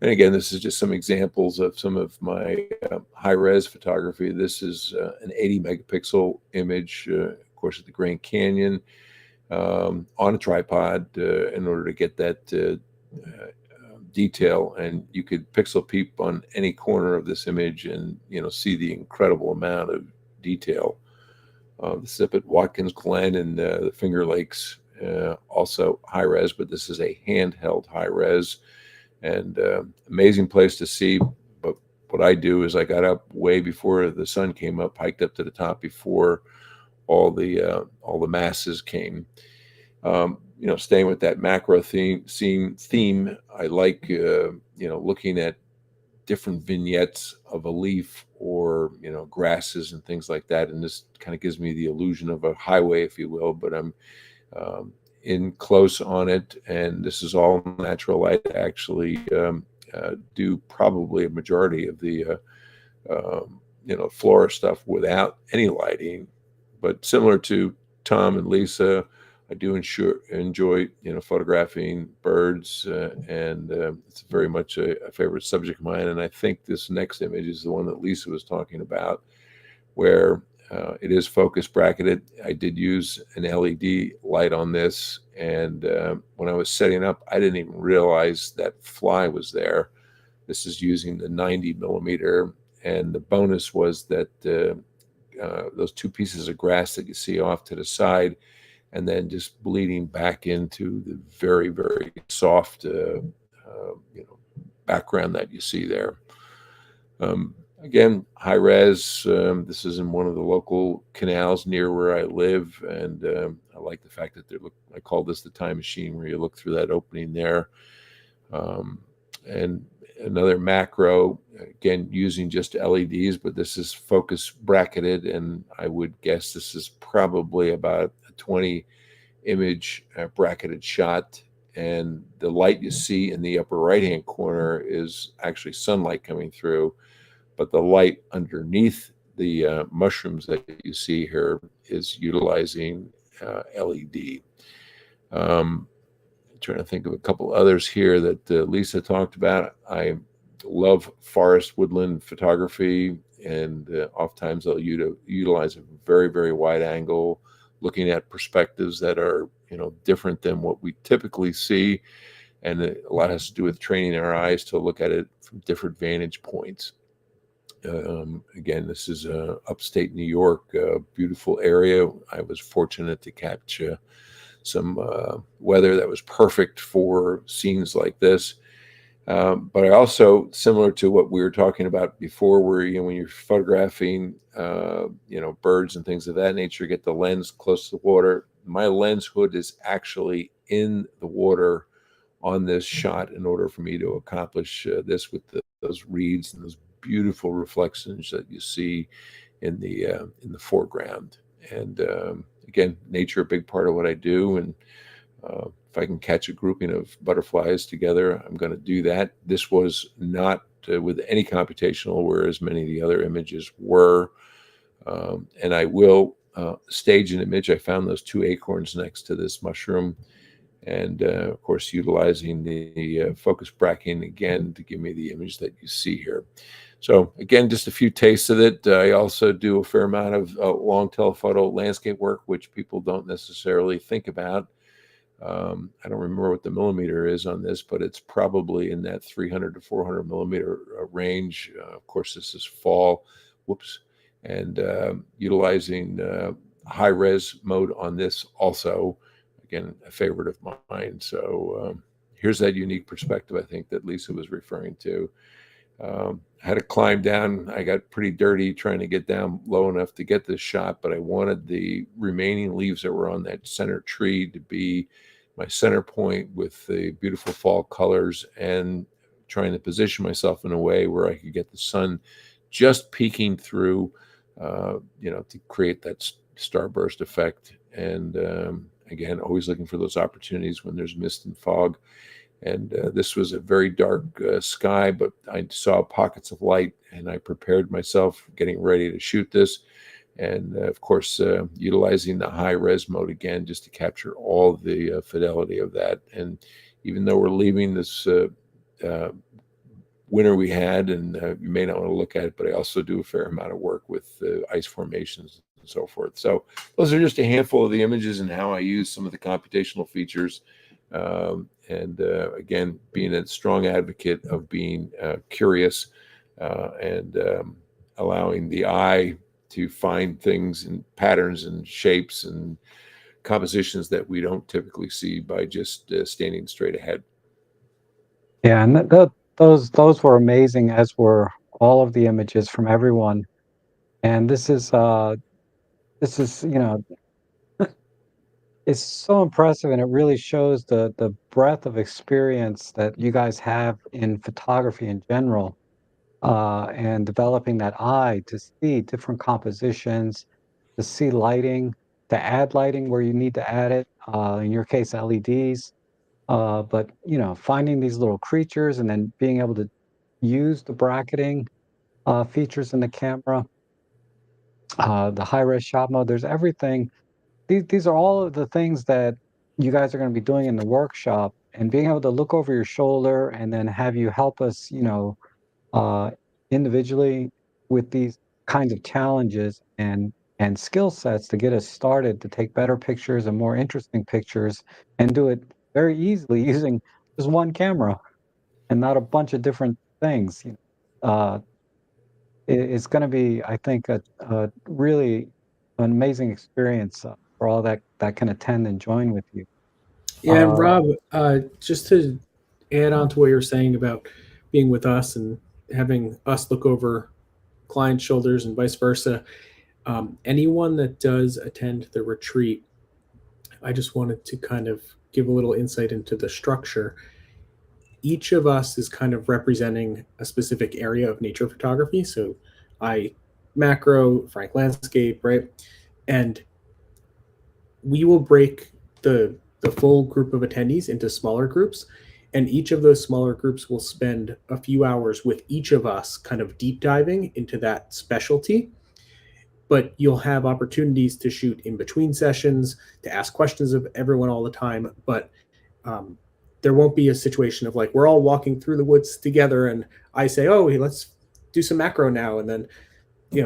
And again, this is just some examples of some of my high-res photography. This is an 80 megapixel image, of course, at the Grand Canyon on a tripod in order to get that detail. And you could pixel peep on any corner of this image and see the incredible amount of detail. This is up at Watkins Glen and the Finger Lakes, also high-res, but this is a handheld high-res. And amazing place to see. But what I do is I got up way before the sun came up, hiked up to the top before all the masses came. Staying with that macro theme, I like looking at different vignettes of a leaf or grasses and things like that. And this kind of gives me the illusion of a highway, if you will. But I'm in close on it, and this is all natural light. I actually do probably a majority of the flora stuff without any lighting. But similar to Tom and Lisa, I do enjoy photographing birds, and it's very much a favorite subject of mine. And I think this next image is the one that Lisa was talking about, where it is focus bracketed. I did use an LED light on this, and when I was setting up, I didn't even realize that fly was there. This is using the 90 millimeter, and the bonus was that those two pieces of grass that you see off to the side, and then just bleeding back into the very, very soft background that you see there. Again, high res. This is in one of the local canals near where I live, and I like the fact that I call this the time machine, where you look through that opening there. And another macro, again, using just LEDs, but this is focus bracketed, and I would guess this is probably about a 20 image bracketed shot. And the light you see in the upper right hand corner is actually sunlight coming through, but the light underneath the mushrooms that you see here is utilizing LED. Trying to think of a couple others here that Lisa talked about. I love forest woodland photography, and oftentimes I'll utilize a very, very wide angle, looking at perspectives that are different than what we typically see, and a lot has to do with training our eyes to look at it from different vantage points. Again, this is upstate New York, a beautiful area. I was fortunate to catch some weather that was perfect for scenes like this. But I also, similar to what we were talking about before, where when you're photographing birds and things of that nature, get the lens close to the water. My lens hood is actually in the water on this shot in order for me to accomplish this with those reeds and those beautiful reflections that you see in the foreground. And again, nature a big part of what I do, and if I can catch a grouping of butterflies together, I'm going to do that. This was not with any computational, whereas many of the other images were. And I will stage an image. I found those two acorns next to this mushroom, and of course utilizing the focus bracketing again to give me the image that you see here. So again, just a few tastes of it. I also do a fair amount of long telephoto landscape work, which people don't necessarily think about. I don't remember what the millimeter is on this, but it's probably in that 300 to 400 millimeter range. Of course, this is fall. Whoops. And utilizing high res mode on this also, again, a favorite of mine. So here's that unique perspective, I think, that Lisa was referring to. I had to climb down. I got pretty dirty trying to get down low enough to get this shot, but I wanted the remaining leaves that were on that center tree to be my center point with the beautiful fall colors, and trying to position myself in a way where I could get the sun just peeking through, to create that starburst effect. And again, always looking for those opportunities when there's mist and fog. And this was a very dark sky, but I saw pockets of light, and I prepared myself getting ready to shoot this. And of course, utilizing the high res mode again, just to capture all the fidelity of that. And even though we're leaving this winter we had, and you may not want to look at it, but I also do a fair amount of work with ice formations and so forth. So those are just a handful of the images and how I use some of the computational features. And again, being a strong advocate of being curious and allowing the eye to find things and patterns and shapes and compositions that we don't typically see by just standing straight ahead. Yeah, and those were amazing, as were all of the images from everyone. And this is it's so impressive, and it really shows the breadth of experience that you guys have in photography in general, and developing that eye to see different compositions, to see lighting, to add lighting where you need to add it. in your case, LEDs. But finding these little creatures and then being able to use the bracketing features in the camera, the high-res shot mode, there's everything. These are all of the things that you guys are going to be doing in the workshop, and being able to look over your shoulder and then have you help us, uh, individually with these kinds of challenges and skill sets to get us started to take better pictures and more interesting pictures and do it very easily using just one camera and not a bunch of different things. It's going to be, I think, a really an amazing experience for all that can attend and join with you. Yeah, and Uh, Rob, just to add on to what you're saying about being with us and having us look over clients' shoulders and vice versa, anyone that does attend the retreat, I just wanted to kind of give a little insight into the structure. Each of us is kind of representing a specific area of nature photography. So I macro, Frank landscape, right? And we will break the full group of attendees into smaller groups, and each of those smaller groups will spend a few hours with each of us kind of deep diving into that specialty. But you'll have opportunities to shoot in between sessions, to ask questions of everyone all the time, but there won't be a situation of like we're all walking through the woods together and I say, oh hey, let's do some macro now, and then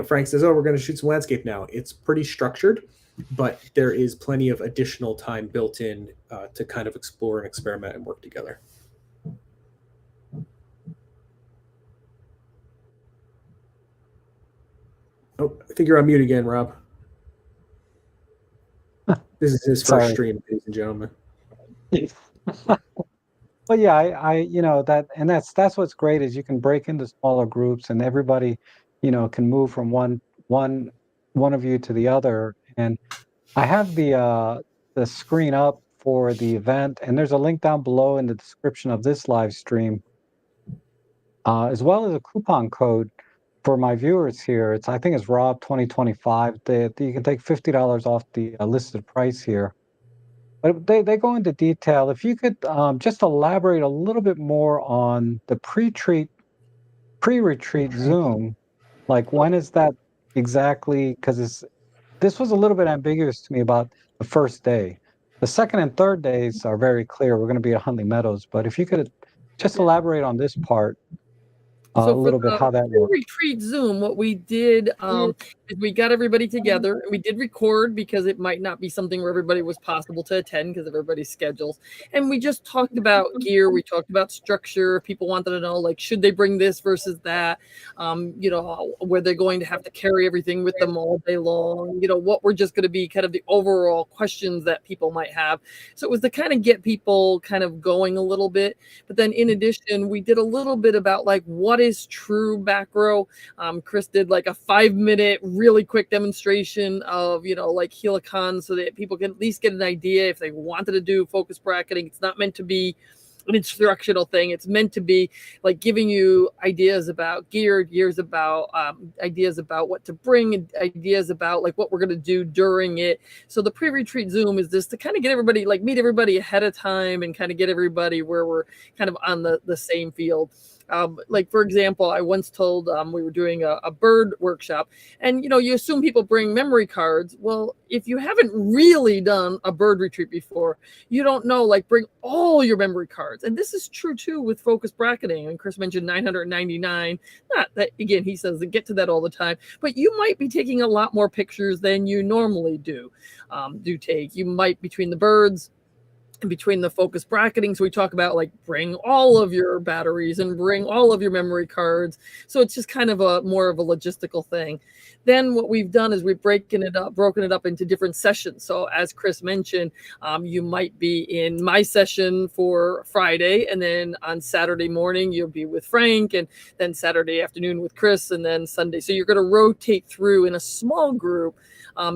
Frank says, oh, we're going to shoot some landscape now. It's pretty structured, but there is plenty of additional time built in to kind of explore and experiment and work together. Oh, I think you're on mute again, Rob. This is his first Sorry. stream, ladies and gentlemen. Well, yeah, that's what's great is you can break into smaller groups and everybody, can move from one of you to the other. And I have the screen up for the event, and there's a link down below in the description of this live stream, as well as a coupon code for my viewers here. I think it's Rob 2025. You can take $50 off the listed price here. But they go into detail. If you could just elaborate a little bit more on the pre-retreat Zoom, like when is that exactly? Because this was a little bit ambiguous to me about the first day. The second and third days are very clear. We're going to be at Huntley Meadows, but if you could just elaborate on this part a So for little bit, how that works. retreat Zoom, what we did is we got everybody together. We did record because it might not be something where everybody was possible to attend because of everybody's schedules. And we just talked about gear. We talked about structure. People wanted to know, like, should they bring this versus that? Were they going to have to carry everything with them all day long? What were just going to be kind of the overall questions that people might have. So it was to kind of get people kind of going a little bit. But then in addition, we did a little bit about like what is true macro. Chris did like a 5-minute really quick demonstration of like helicon so that people can at least get an idea if they wanted to do focus bracketing. It's not meant to be an instructional thing. It's meant to be like giving you ideas about gear, ideas about what to bring, and ideas about like what we're going to do during it. So the pre-retreat Zoom is this to kind of get everybody, like meet everybody ahead of time and kind of get everybody where we're kind of on the same field. Like for example, I once told we were doing a bird workshop, and you assume people bring memory cards. Well, if you haven't really done a bird retreat before, you don't know, like bring all your memory cards. And this is true too with focus bracketing. And Chris mentioned 999. Not that, again, he says to get to that all the time, but you might be taking a lot more pictures than you normally do take. You might, between the birds, between the focus bracketing, so we talk about like bring all of your batteries and bring all of your memory cards. So it's just kind of a more of a logistical thing. Then what we've done is we've broken it up into different sessions. So as Chris mentioned, you might be in my session for Friday, and then on Saturday morning you'll be with Frank, and then Saturday afternoon with Chris, and then Sunday. So you're going to rotate through in a small group.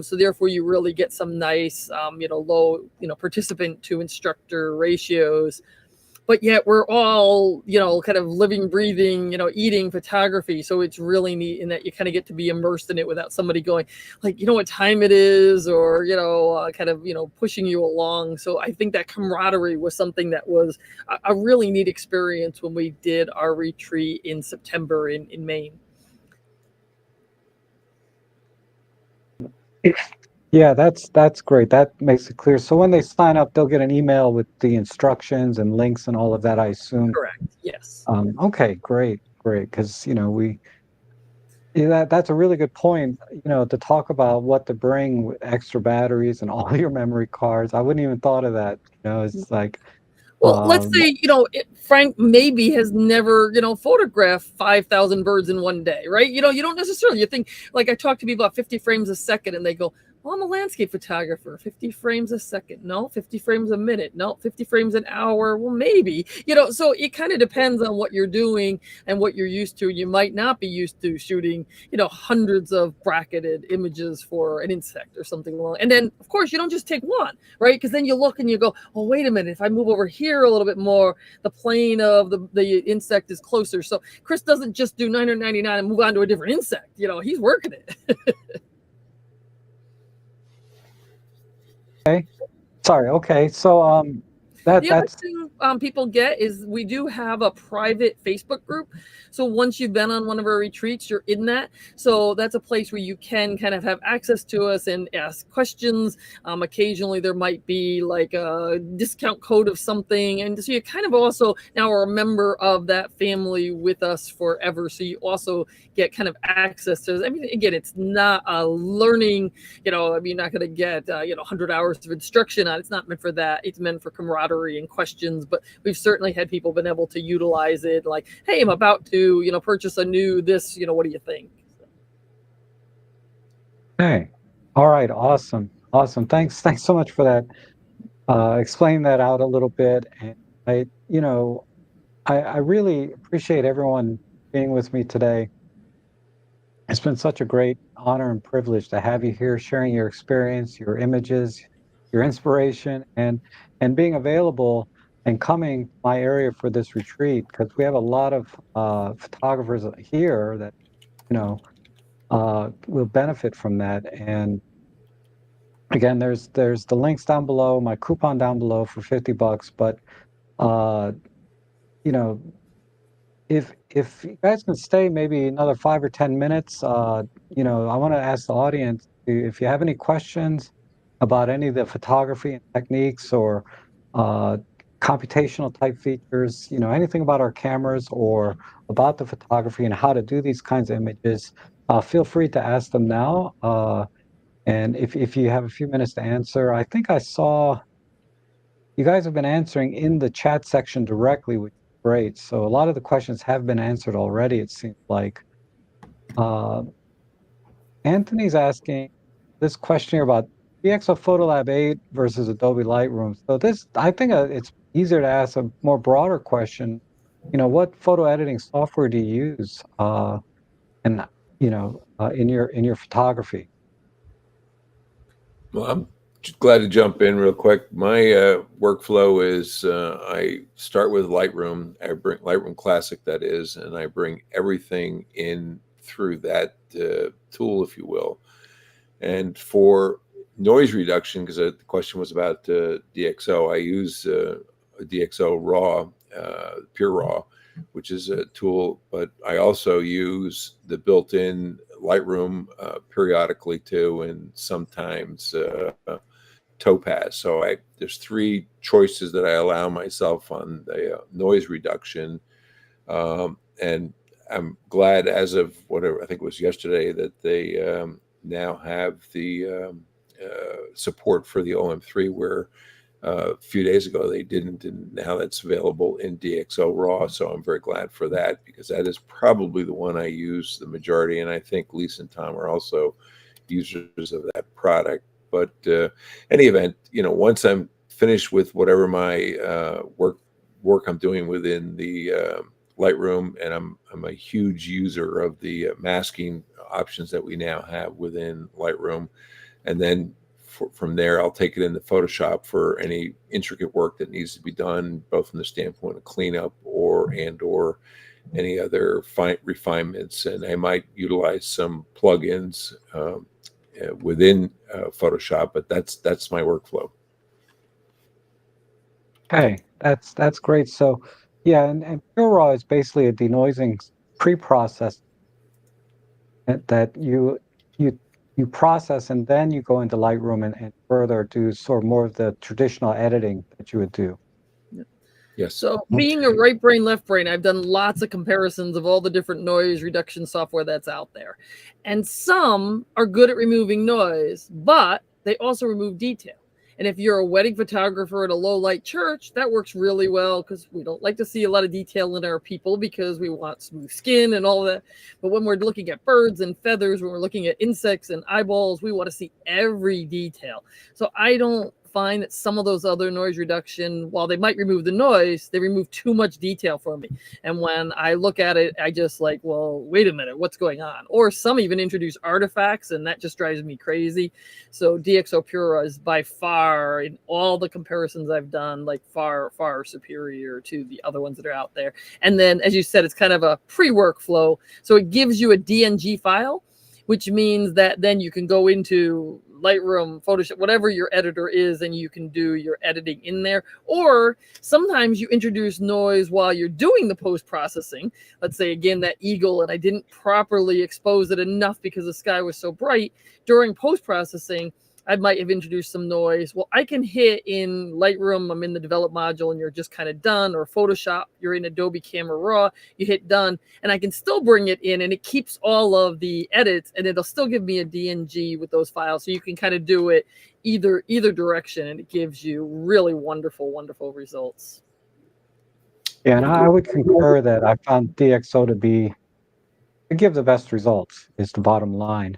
So therefore you really get some nice, low, participant to instructor ratios. but yet we're all, kind of living, breathing, eating photography. So it's really neat in that you kind of get to be immersed in it without somebody going like, what time it is, or, kind of, pushing you along. So I think that camaraderie was something that was a really neat experience when we did our retreat in September in Maine. Yeah, that's great. That makes it clear. So when they sign up, they'll get an email with the instructions and links and all of that, I assume. Correct. Yes. Okay, great, great. Because that's a really good point. To talk about what to bring with extra batteries and all your memory cards. I wouldn't even thought of that. It's like, Well, let's um, say, Frank maybe has never, photographed 5,000 birds in one day, right? You don't necessarily, you think, like I talk to people about 50 frames a second and they go, well, I'm a landscape photographer, 50 frames a second. No, 50 frames a minute. No, 50 frames an hour. Well, maybe, so it kind of depends on what you're doing and what you're used to. You might not be used to shooting, hundreds of bracketed images for an insect or something along. And then, of course, you don't just take one, right? Because then you look and you go, oh, wait a minute, if I move over here a little bit more, the plane of the insect is closer. So Chris doesn't just do 999 and move on to a different insect. He's working it. okay. Sorry. Okay. So The other that's thing people get is we do have a private Facebook group. So once you've been on one of our retreats, you're in that. So that's a place where you can kind of have access to us and ask questions. Occasionally there might be like a discount code of something. And so you kind of also now are a member of that family with us forever. So you also get kind of access to, again, it's not a learning, you're not going to get, 100 hours of instruction on it. It's not meant for that. It's meant for camaraderie and questions, but we've certainly had people been able to utilize it like, hey, I'm about to purchase a new this, what do you think? okay. All right. Awesome. Thanks so much for that. Explain that out a little bit. And I really appreciate everyone being with me today. It's been such a great honor and privilege to have you here, sharing your experience, your images, your inspiration, and being available and coming to my area for this retreat, because we have a lot of photographers here that will benefit from that. And again, there's the links down below, my coupon down below for $50. But uh, you know, if you guys can stay maybe another 5 or 10 minutes, I want to ask the audience if you have any questions about any of the photography and techniques or uh, computational type features, anything about our cameras or about the photography and how to do these kinds of images, feel free to ask them now. And if you have a few minutes to answer, I think I saw you guys have been answering in the chat section directly, which is great. So a lot of the questions have been answered already, it seems like. Anthony's asking this question here about DxO Photolab 8 versus Adobe Lightroom. So this, I think it's easier to ask a more broader question. What photo editing software do you use? And in your photography? Well, I'm glad to jump in real quick. My workflow is I start with Lightroom. I bring Lightroom Classic, that is, and I bring everything in through that tool, if you will. And for noise reduction, because the question was about DxO, I use DxO Raw, Pure Raw, which is a tool, but I also use the built-in Lightroom periodically too, and sometimes Topaz. So there's three choices that I allow myself on the noise reduction, and I'm glad, as of whatever I think it was yesterday, that they now have the support for the OM3, where a few days ago they didn't, and now that's available in DxO Raw. So I'm very glad for that, because that is probably the one I use the majority, and I think Lisa and Tom are also users of that product. But any event, once I'm finished with whatever my work I'm doing within the Lightroom, and I'm a huge user of the masking options that we now have within Lightroom. And then from there, I'll take it into Photoshop for any intricate work that needs to be done, both from the standpoint of cleanup or any other refinements. And I might utilize some plugins within Photoshop, but that's my workflow. Okay, that's great. So, yeah, and Pure Raw is basically a denoising pre-process that you you process, and then you go into Lightroom and further do sort of more of the traditional editing that you would do. Yes. So being a right brain, left brain, I've done lots of comparisons of all the different noise reduction software that's out there. And some are good at removing noise, but they also remove detail. And if you're a wedding photographer at a low light church, that works really well because we don't like to see a lot of detail in our people because we want smooth skin and all that. But when we're looking at birds and feathers, when we're looking at insects and eyeballs, we want to see every detail. So I don't find that some of those other noise reduction, while they might remove the noise, they remove too much detail for me. And when I look at it, I just like, well, wait a minute, what's going on? Or some even introduce artifacts, and that just drives me crazy. So DxO Pura is by far, in all the comparisons I've done, like far, far superior to the other ones that are out there. And then, as you said, it's kind of a pre-workflow. So it gives you a DNG file, which means that then you can go into Lightroom, Photoshop, whatever your editor is, and you can do your editing in there. Or sometimes you introduce noise while you're doing the post-processing. Let's say, again, that eagle, and I didn't properly expose it enough because the sky was so bright. During post-processing, I might have introduced some noise. Well, I can hit in Lightroom, I'm in the develop module and you're just kind of done, or Photoshop, you're in Adobe Camera Raw, you hit done, and I can still bring it in and it keeps all of the edits and it'll still give me a DNG with those files. So you can kind of do it either direction and it gives you really wonderful, wonderful results. Yeah, and I would concur that I found DxO to give the best results is the bottom line.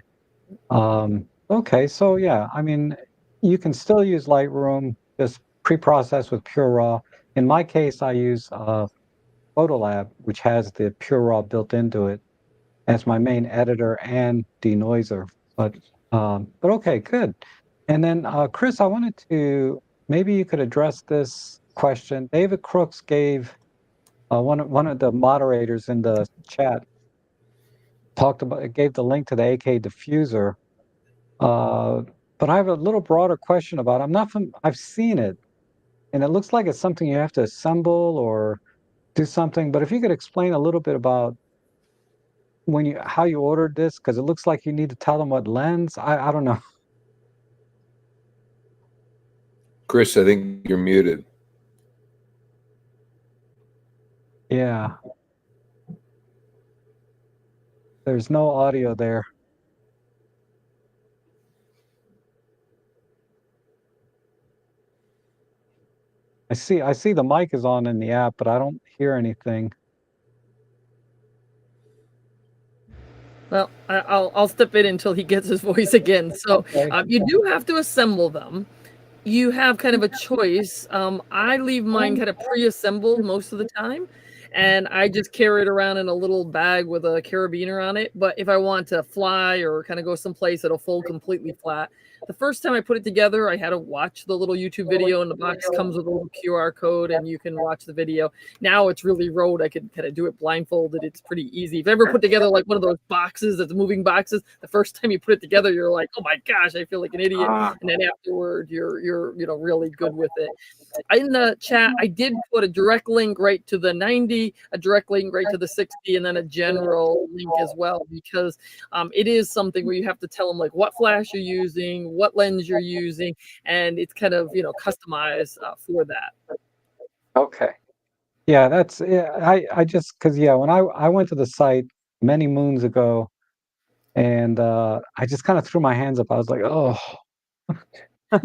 Okay, so yeah, I mean, you can still use Lightroom, just pre-process with Pure Raw. In my case, I use Photolab, which has the Pure Raw built into it as my main editor and denoiser. But okay, good. And then Chris, I wanted to maybe you could address this question. David Crooks gave one of the moderators in the chat gave the link to the AK diffuser. But I have a little broader question about it. I've seen it, and it looks like it's something you have to assemble or do something. But if you could explain a little bit about how you ordered this, because it looks like you need to tell them what lens. I don't know. Chris, I think you're muted. Yeah. There's no audio there. I see the mic is on in the app, but I don't hear anything. Well, I'll step in until he gets his voice again. So Okay. you do have to assemble them. You have kind of a choice. I leave mine kind of pre-assembled most of the time, and I just carry it around in a little bag with a carabiner on it. But if I want to fly or kind of go someplace that'll fold completely flat, the first time I put it together, I had to watch the little YouTube video, and the box comes with a little QR code, and you can watch the video. Now it's really rote. I can kind of do it blindfolded. It's pretty easy. If you ever put together like one of those boxes that's moving boxes, the first time you put it together, you're like, oh my gosh, I feel like an idiot. And then afterward, you're really good with it. In the chat, I did put a direct link right to the 90, a direct link right to the 60, and then a general link as well, because it is something where you have to tell them like what flash you're using, what lens you're using, and it's kind of customized for that. Okay. Yeah, I just because when I went to the site many moons ago, and I just kind of threw my hands up. I was like, oh. But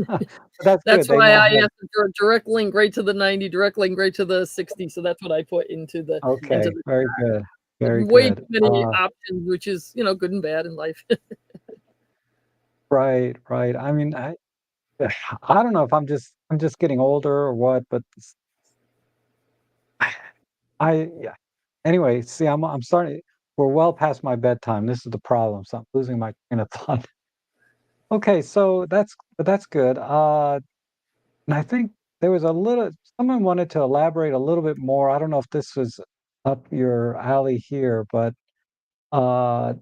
that's good. That's They why now I have. asked for a direct link right to the 90, direct link right to the 60. So that's what I put into the Okay, very good. Very way good. too many options, which is good and bad in life. Right. I mean, I don't know if I'm just getting older or what, but yeah. Anyway, see, I'm starting. We're well past my bedtime. This is the problem. So I'm losing my train of thought. Okay, so that's good. And I think there was someone wanted to elaborate a little bit more. I don't know if this was up your alley here, but uh,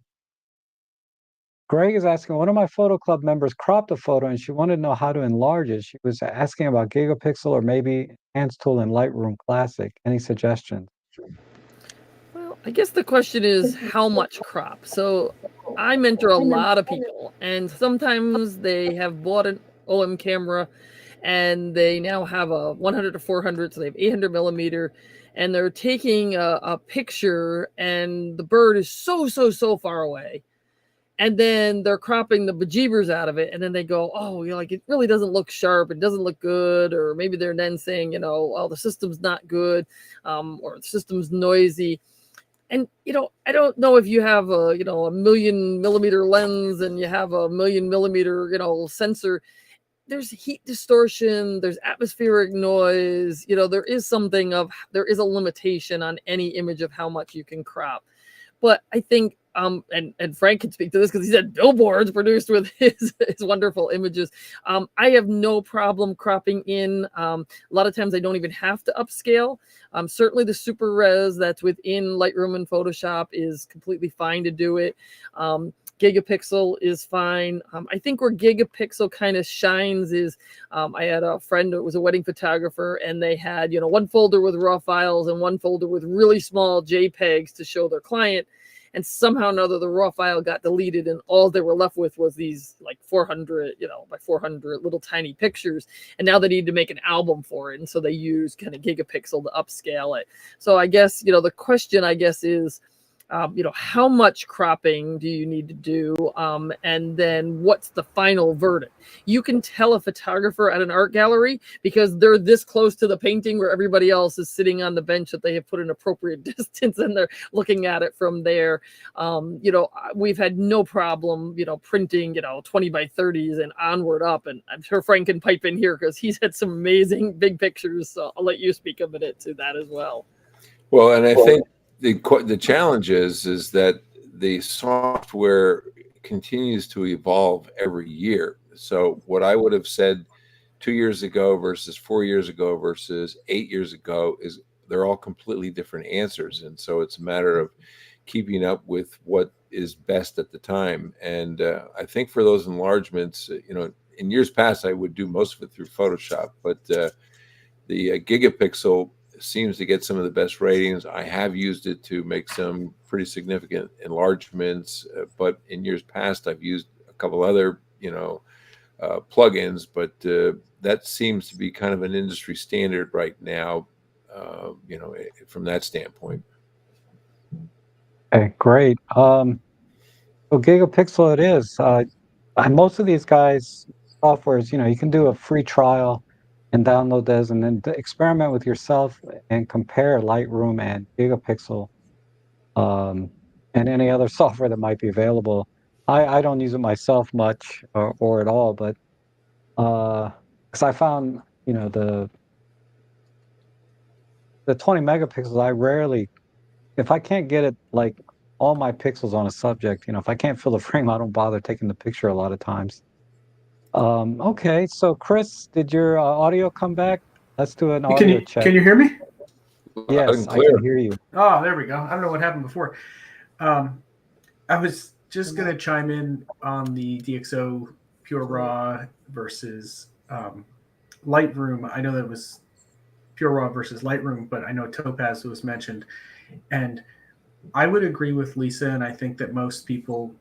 Greg is asking, one of my photo club members cropped a photo and she wanted to know how to enlarge it. She was asking about Gigapixel or maybe Enhanced Tool in Lightroom Classic. Any suggestions? Well, I guess the question is how much crop. So I mentor a lot of people, and sometimes they have bought an OM camera and they now have a 100 to 400, so they have 800 millimeter, and they're taking a picture and the bird is so far away. And then they're cropping the bejeebers out of it, and then they go, oh, like it really doesn't look sharp, it doesn't look good, or maybe they're then saying, oh, the system's not good, or the system's noisy. And I don't know if you have a 1,000,000 millimeter lens and you have a 1,000,000 millimeter sensor. There's heat distortion, there's atmospheric noise, there is a limitation on any image of how much you can crop. But I think and Frank can speak to this because he said billboards produced with his wonderful images. I have no problem cropping in. A lot of times I don't even have to upscale. Certainly the super res that's within Lightroom and Photoshop is completely fine to do it. Gigapixel is fine. I think where Gigapixel kind of shines is I had a friend that was a wedding photographer, and they had one folder with raw files and one folder with really small JPEGs to show their client. And somehow or another, the raw file got deleted, and all they were left with was these like 400, by 400 little tiny pictures. And now they need to make an album for it, and so they use kind of Gigapixel to upscale it. So I guess the question is, how much cropping do you need to do? And then what's the final verdict? You can tell a photographer at an art gallery because they're this close to the painting where everybody else is sitting on the bench that they have put an appropriate distance and they're looking at it from there. We've had no problem, printing, 20 by 30s and onward up. And I'm sure Frank can pipe in here because he's had some amazing big pictures. So I'll let you speak a minute to that as well. Well, and I think the challenge is that the software continues to evolve every year. So what I would have said 2 years ago versus 4 years ago versus 8 years ago is they're all completely different answers. And so it's a matter of keeping up with what is best at the time. And I think for those enlargements, in years past, I would do most of it through Photoshop, but the Gigapixel seems to get some of the best ratings. I have used it to make some pretty significant enlargements, but in years past, I've used a couple other, plugins, but that seems to be kind of an industry standard right now, from that standpoint. Okay, great. So Gigapixel it is. And most of these guys' softwares, you can do a free trial and download those and then experiment with yourself and compare Lightroom and Gigapixel and any other software that might be available. I don't use it myself much or at all, but because I found, the 20 megapixels, I rarely, if I can't get it like all my pixels on a subject, if I can't fill the frame, I don't bother taking the picture a lot of times. Okay, so Chris, did your audio come back? Let's do an audio check. Can you hear me? Yes, I can hear you. Oh, there we go. I don't know what happened before. I was just going to chime in on the DxO Pure Raw versus Lightroom. I know that was Pure Raw versus Lightroom, but I know Topaz was mentioned. And I would agree with Lisa, and I think that most people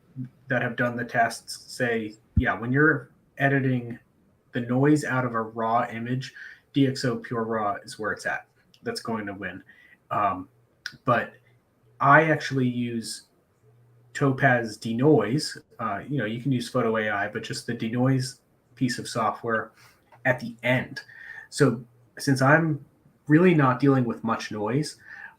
that have done the tests say, yeah, when you're editing the noise out of a raw image, DxO Pure Raw is where it's at. That's going to win. But I actually use Topaz Denoise. You can use Photo AI, but just the Denoise piece of software at the end. So since I'm really not dealing with much noise,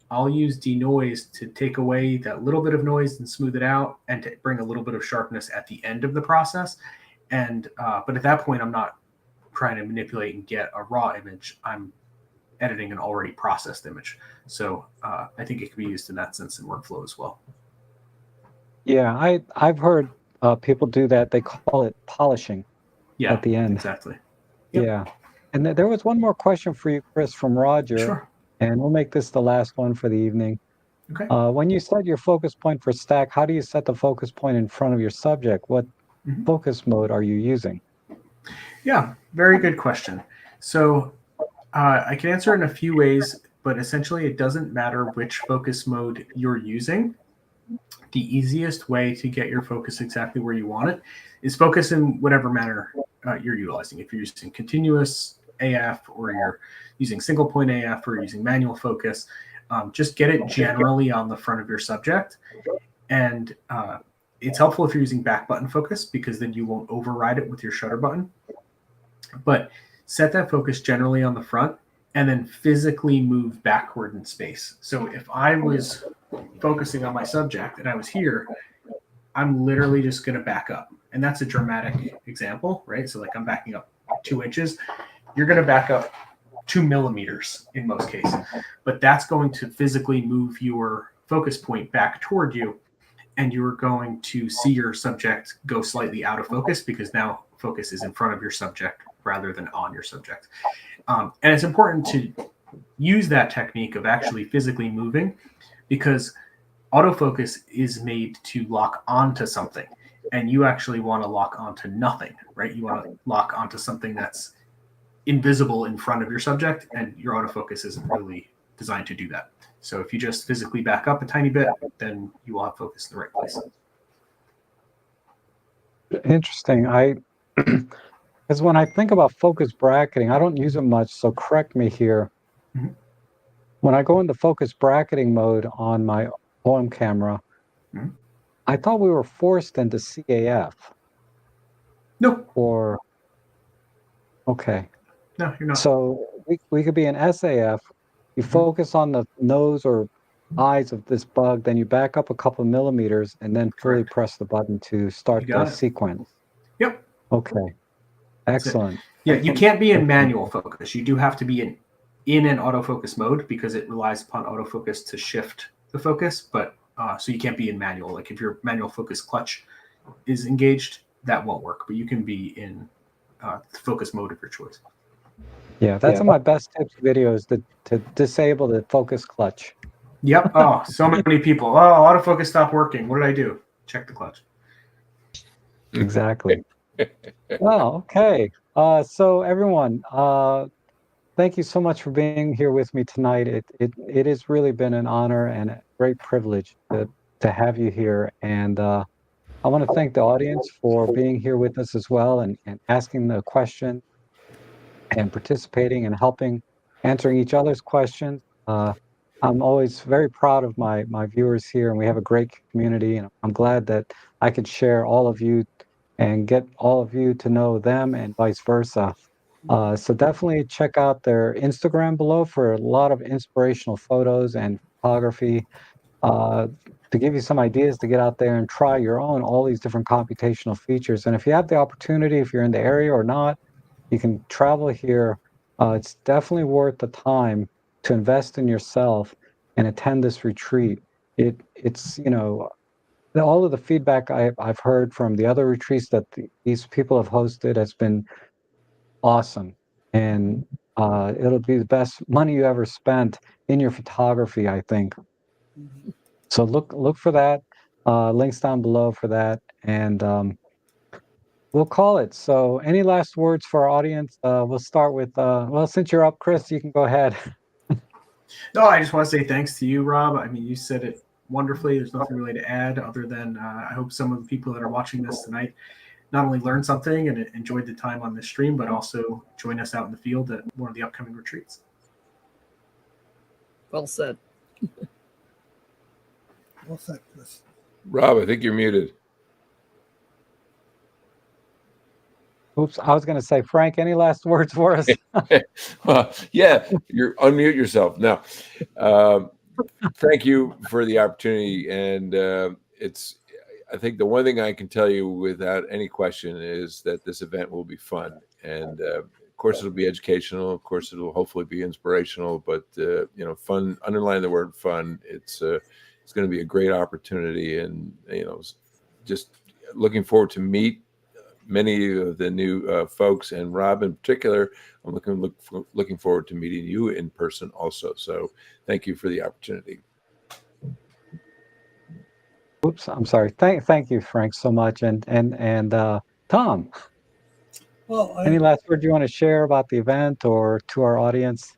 I'll use Denoise to take away that little bit of noise and smooth it out and to bring a little bit of sharpness at the end of the process. And but at that point, I'm not trying to manipulate and get a raw image. I'm editing an already processed image. So I think it can be used in that sense in workflow as well. Yeah, I've heard people do that. They call it polishing Yeah, at the end. exactly. Yep. Yeah. And there was one more question for you, Chris, from Roger, Sure. and we'll make this the last one for the evening. Okay. When you set your focus point for stack, how do you set the focus point in front of your subject? What Mhm. focus mode are you using? Yeah, very good question. So I can answer in a few ways, but essentially it doesn't matter which focus mode you're using. The easiest way to get your focus exactly where you want it is focus in whatever manner you're utilizing. If you're using continuous AF, or you're using single point AF, or using manual focus, just get it generally on the front of your subject. And it's helpful if you're using back button focus, because then you won't override it with your shutter button. But set that focus generally on the front, and then physically move backward in space. So if I was focusing on my subject and I was here, I'm literally just going to back up. And that's a dramatic example, right? So like I'm backing up 2 inches. You're going to back up 2 millimeters in most cases. But that's going to physically move your focus point back toward you. And you're going to see your subject go slightly out of focus, because now focus is in front of your subject rather than on your subject. And it's important to use that technique of actually physically moving, because autofocus is made to lock onto something, and you actually want to lock onto nothing, right? You want to lock onto something that's invisible in front of your subject, and your autofocus isn't really designed to do that. So if you just physically back up a tiny bit, then you will have focus in the right place. Interesting. Because when I think about focus bracketing, I don't use it much, so correct me here. Mhm. When I go into focus bracketing mode on my OM camera, Mhm. I thought we were forced into CAF, No, or okay. no, you're not. So we could be in SAF. You focus on the nose or eyes of this bug, then you back up a couple millimeters, and then fully Correct. press the button to You start the got it. sequence. Yep. Okay, That's it. excellent. Yeah, you can't be in Excellent. manual focus. You do have to be in an autofocus mode, because it relies upon autofocus to shift the focus. But so you can't be in manual. Like if your manual focus clutch is engaged, that won't work. But you can be in the focus mode of your choice. Yeah, that's in my best tips videos, to disable the focus clutch. Yep. Oh, so many people. Oh, autofocus stopped working. What did I do? Check the clutch. Exactly. Well, okay. So everyone, thank you so much for being here with me tonight. It has really been an honor and a great privilege to have you here. And I want to thank the audience for being here with us as well, and asking the question and participating and helping answering each other's questions. I'm always very proud of my viewers here, and we have a great community. And I'm glad that I could share all of you and get all of you to know them, and vice versa. So definitely check out their Instagram below for a lot of inspirational photos and photography, to give you some ideas to get out there and try your own, all these different computational features. And if you have the opportunity, if you're in the area or not, you can travel here. It's definitely worth the time to invest in yourself and attend this retreat. It's all of the feedback I've heard from the other retreats that these people have hosted has been awesome, and it'll be the best money you ever spent in your photography, I think. So look for that. Links down below for that, and we'll call it. So any last words for our audience? We'll start with, well, since you're up, Chris, you can go ahead. No, I just want to say thanks to you, Rob. I mean, you said it wonderfully. There's nothing really to add other than I hope some of the people that are watching this tonight not only learned something and enjoyed the time on this stream, but also join us out in the field at one of the upcoming retreats. Well said. Well said, Chris. Rob, I think you're muted. Oops, I was going to say, Frank, any last words for us? Well, yeah, you're unmute yourself. No, thank you for the opportunity. And I think the one thing I can tell you without any question is that this event will be fun. And of course, it'll be educational. Of course, it'll hopefully be inspirational, but fun, underline the word fun. It's going to be a great opportunity. And, just looking forward to meet many of the new folks, and Rob in particular. I'm looking forward to meeting you in person also. So thank you for the opportunity. Oops, I'm sorry. Thank you, Frank, so much. And Tom, Well, any last word you want to share about the event or to our audience?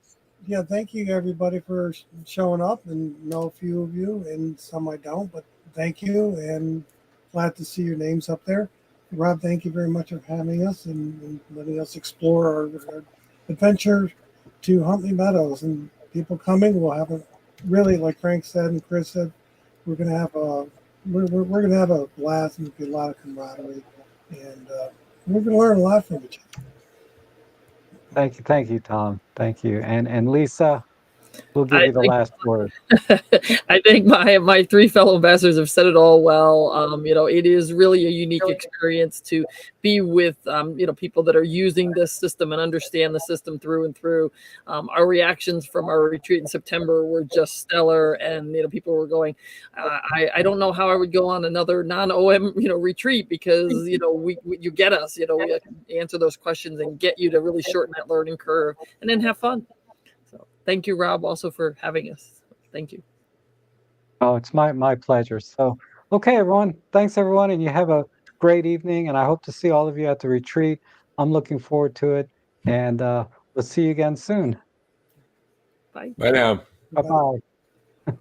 yeah, thank you everybody for showing up, and know a few of you and some I don't, but thank you and glad to see your names up there. Rob, thank you very much for having us and letting us explore our adventure to Huntley Meadows, and people coming. We'll have a really, like Frank said and Chris said, we're gonna have a we're gonna have a blast and be a lot of camaraderie, and we're gonna learn a lot from each other. Thank you, Tom. Thank you. And Lisa, we'll give I you the think last word. I think my three fellow ambassadors have said it all well. It is really a unique experience to be with people that are using this system and understand the system through and through. Our reactions from our retreat in September were just stellar, and people were going, I don't know how I would go on another non-OM retreat, because you get us, we answer those questions and get you to really shorten that learning curve and then have fun. So thank you, Rob, also for having us. Thank you. Oh, it's my pleasure. So, okay, everyone. Thanks, everyone, and you have a great evening. And I hope to see all of you at the retreat. I'm looking forward to it, and we'll see you again soon. Bye. Bye now. Bye bye.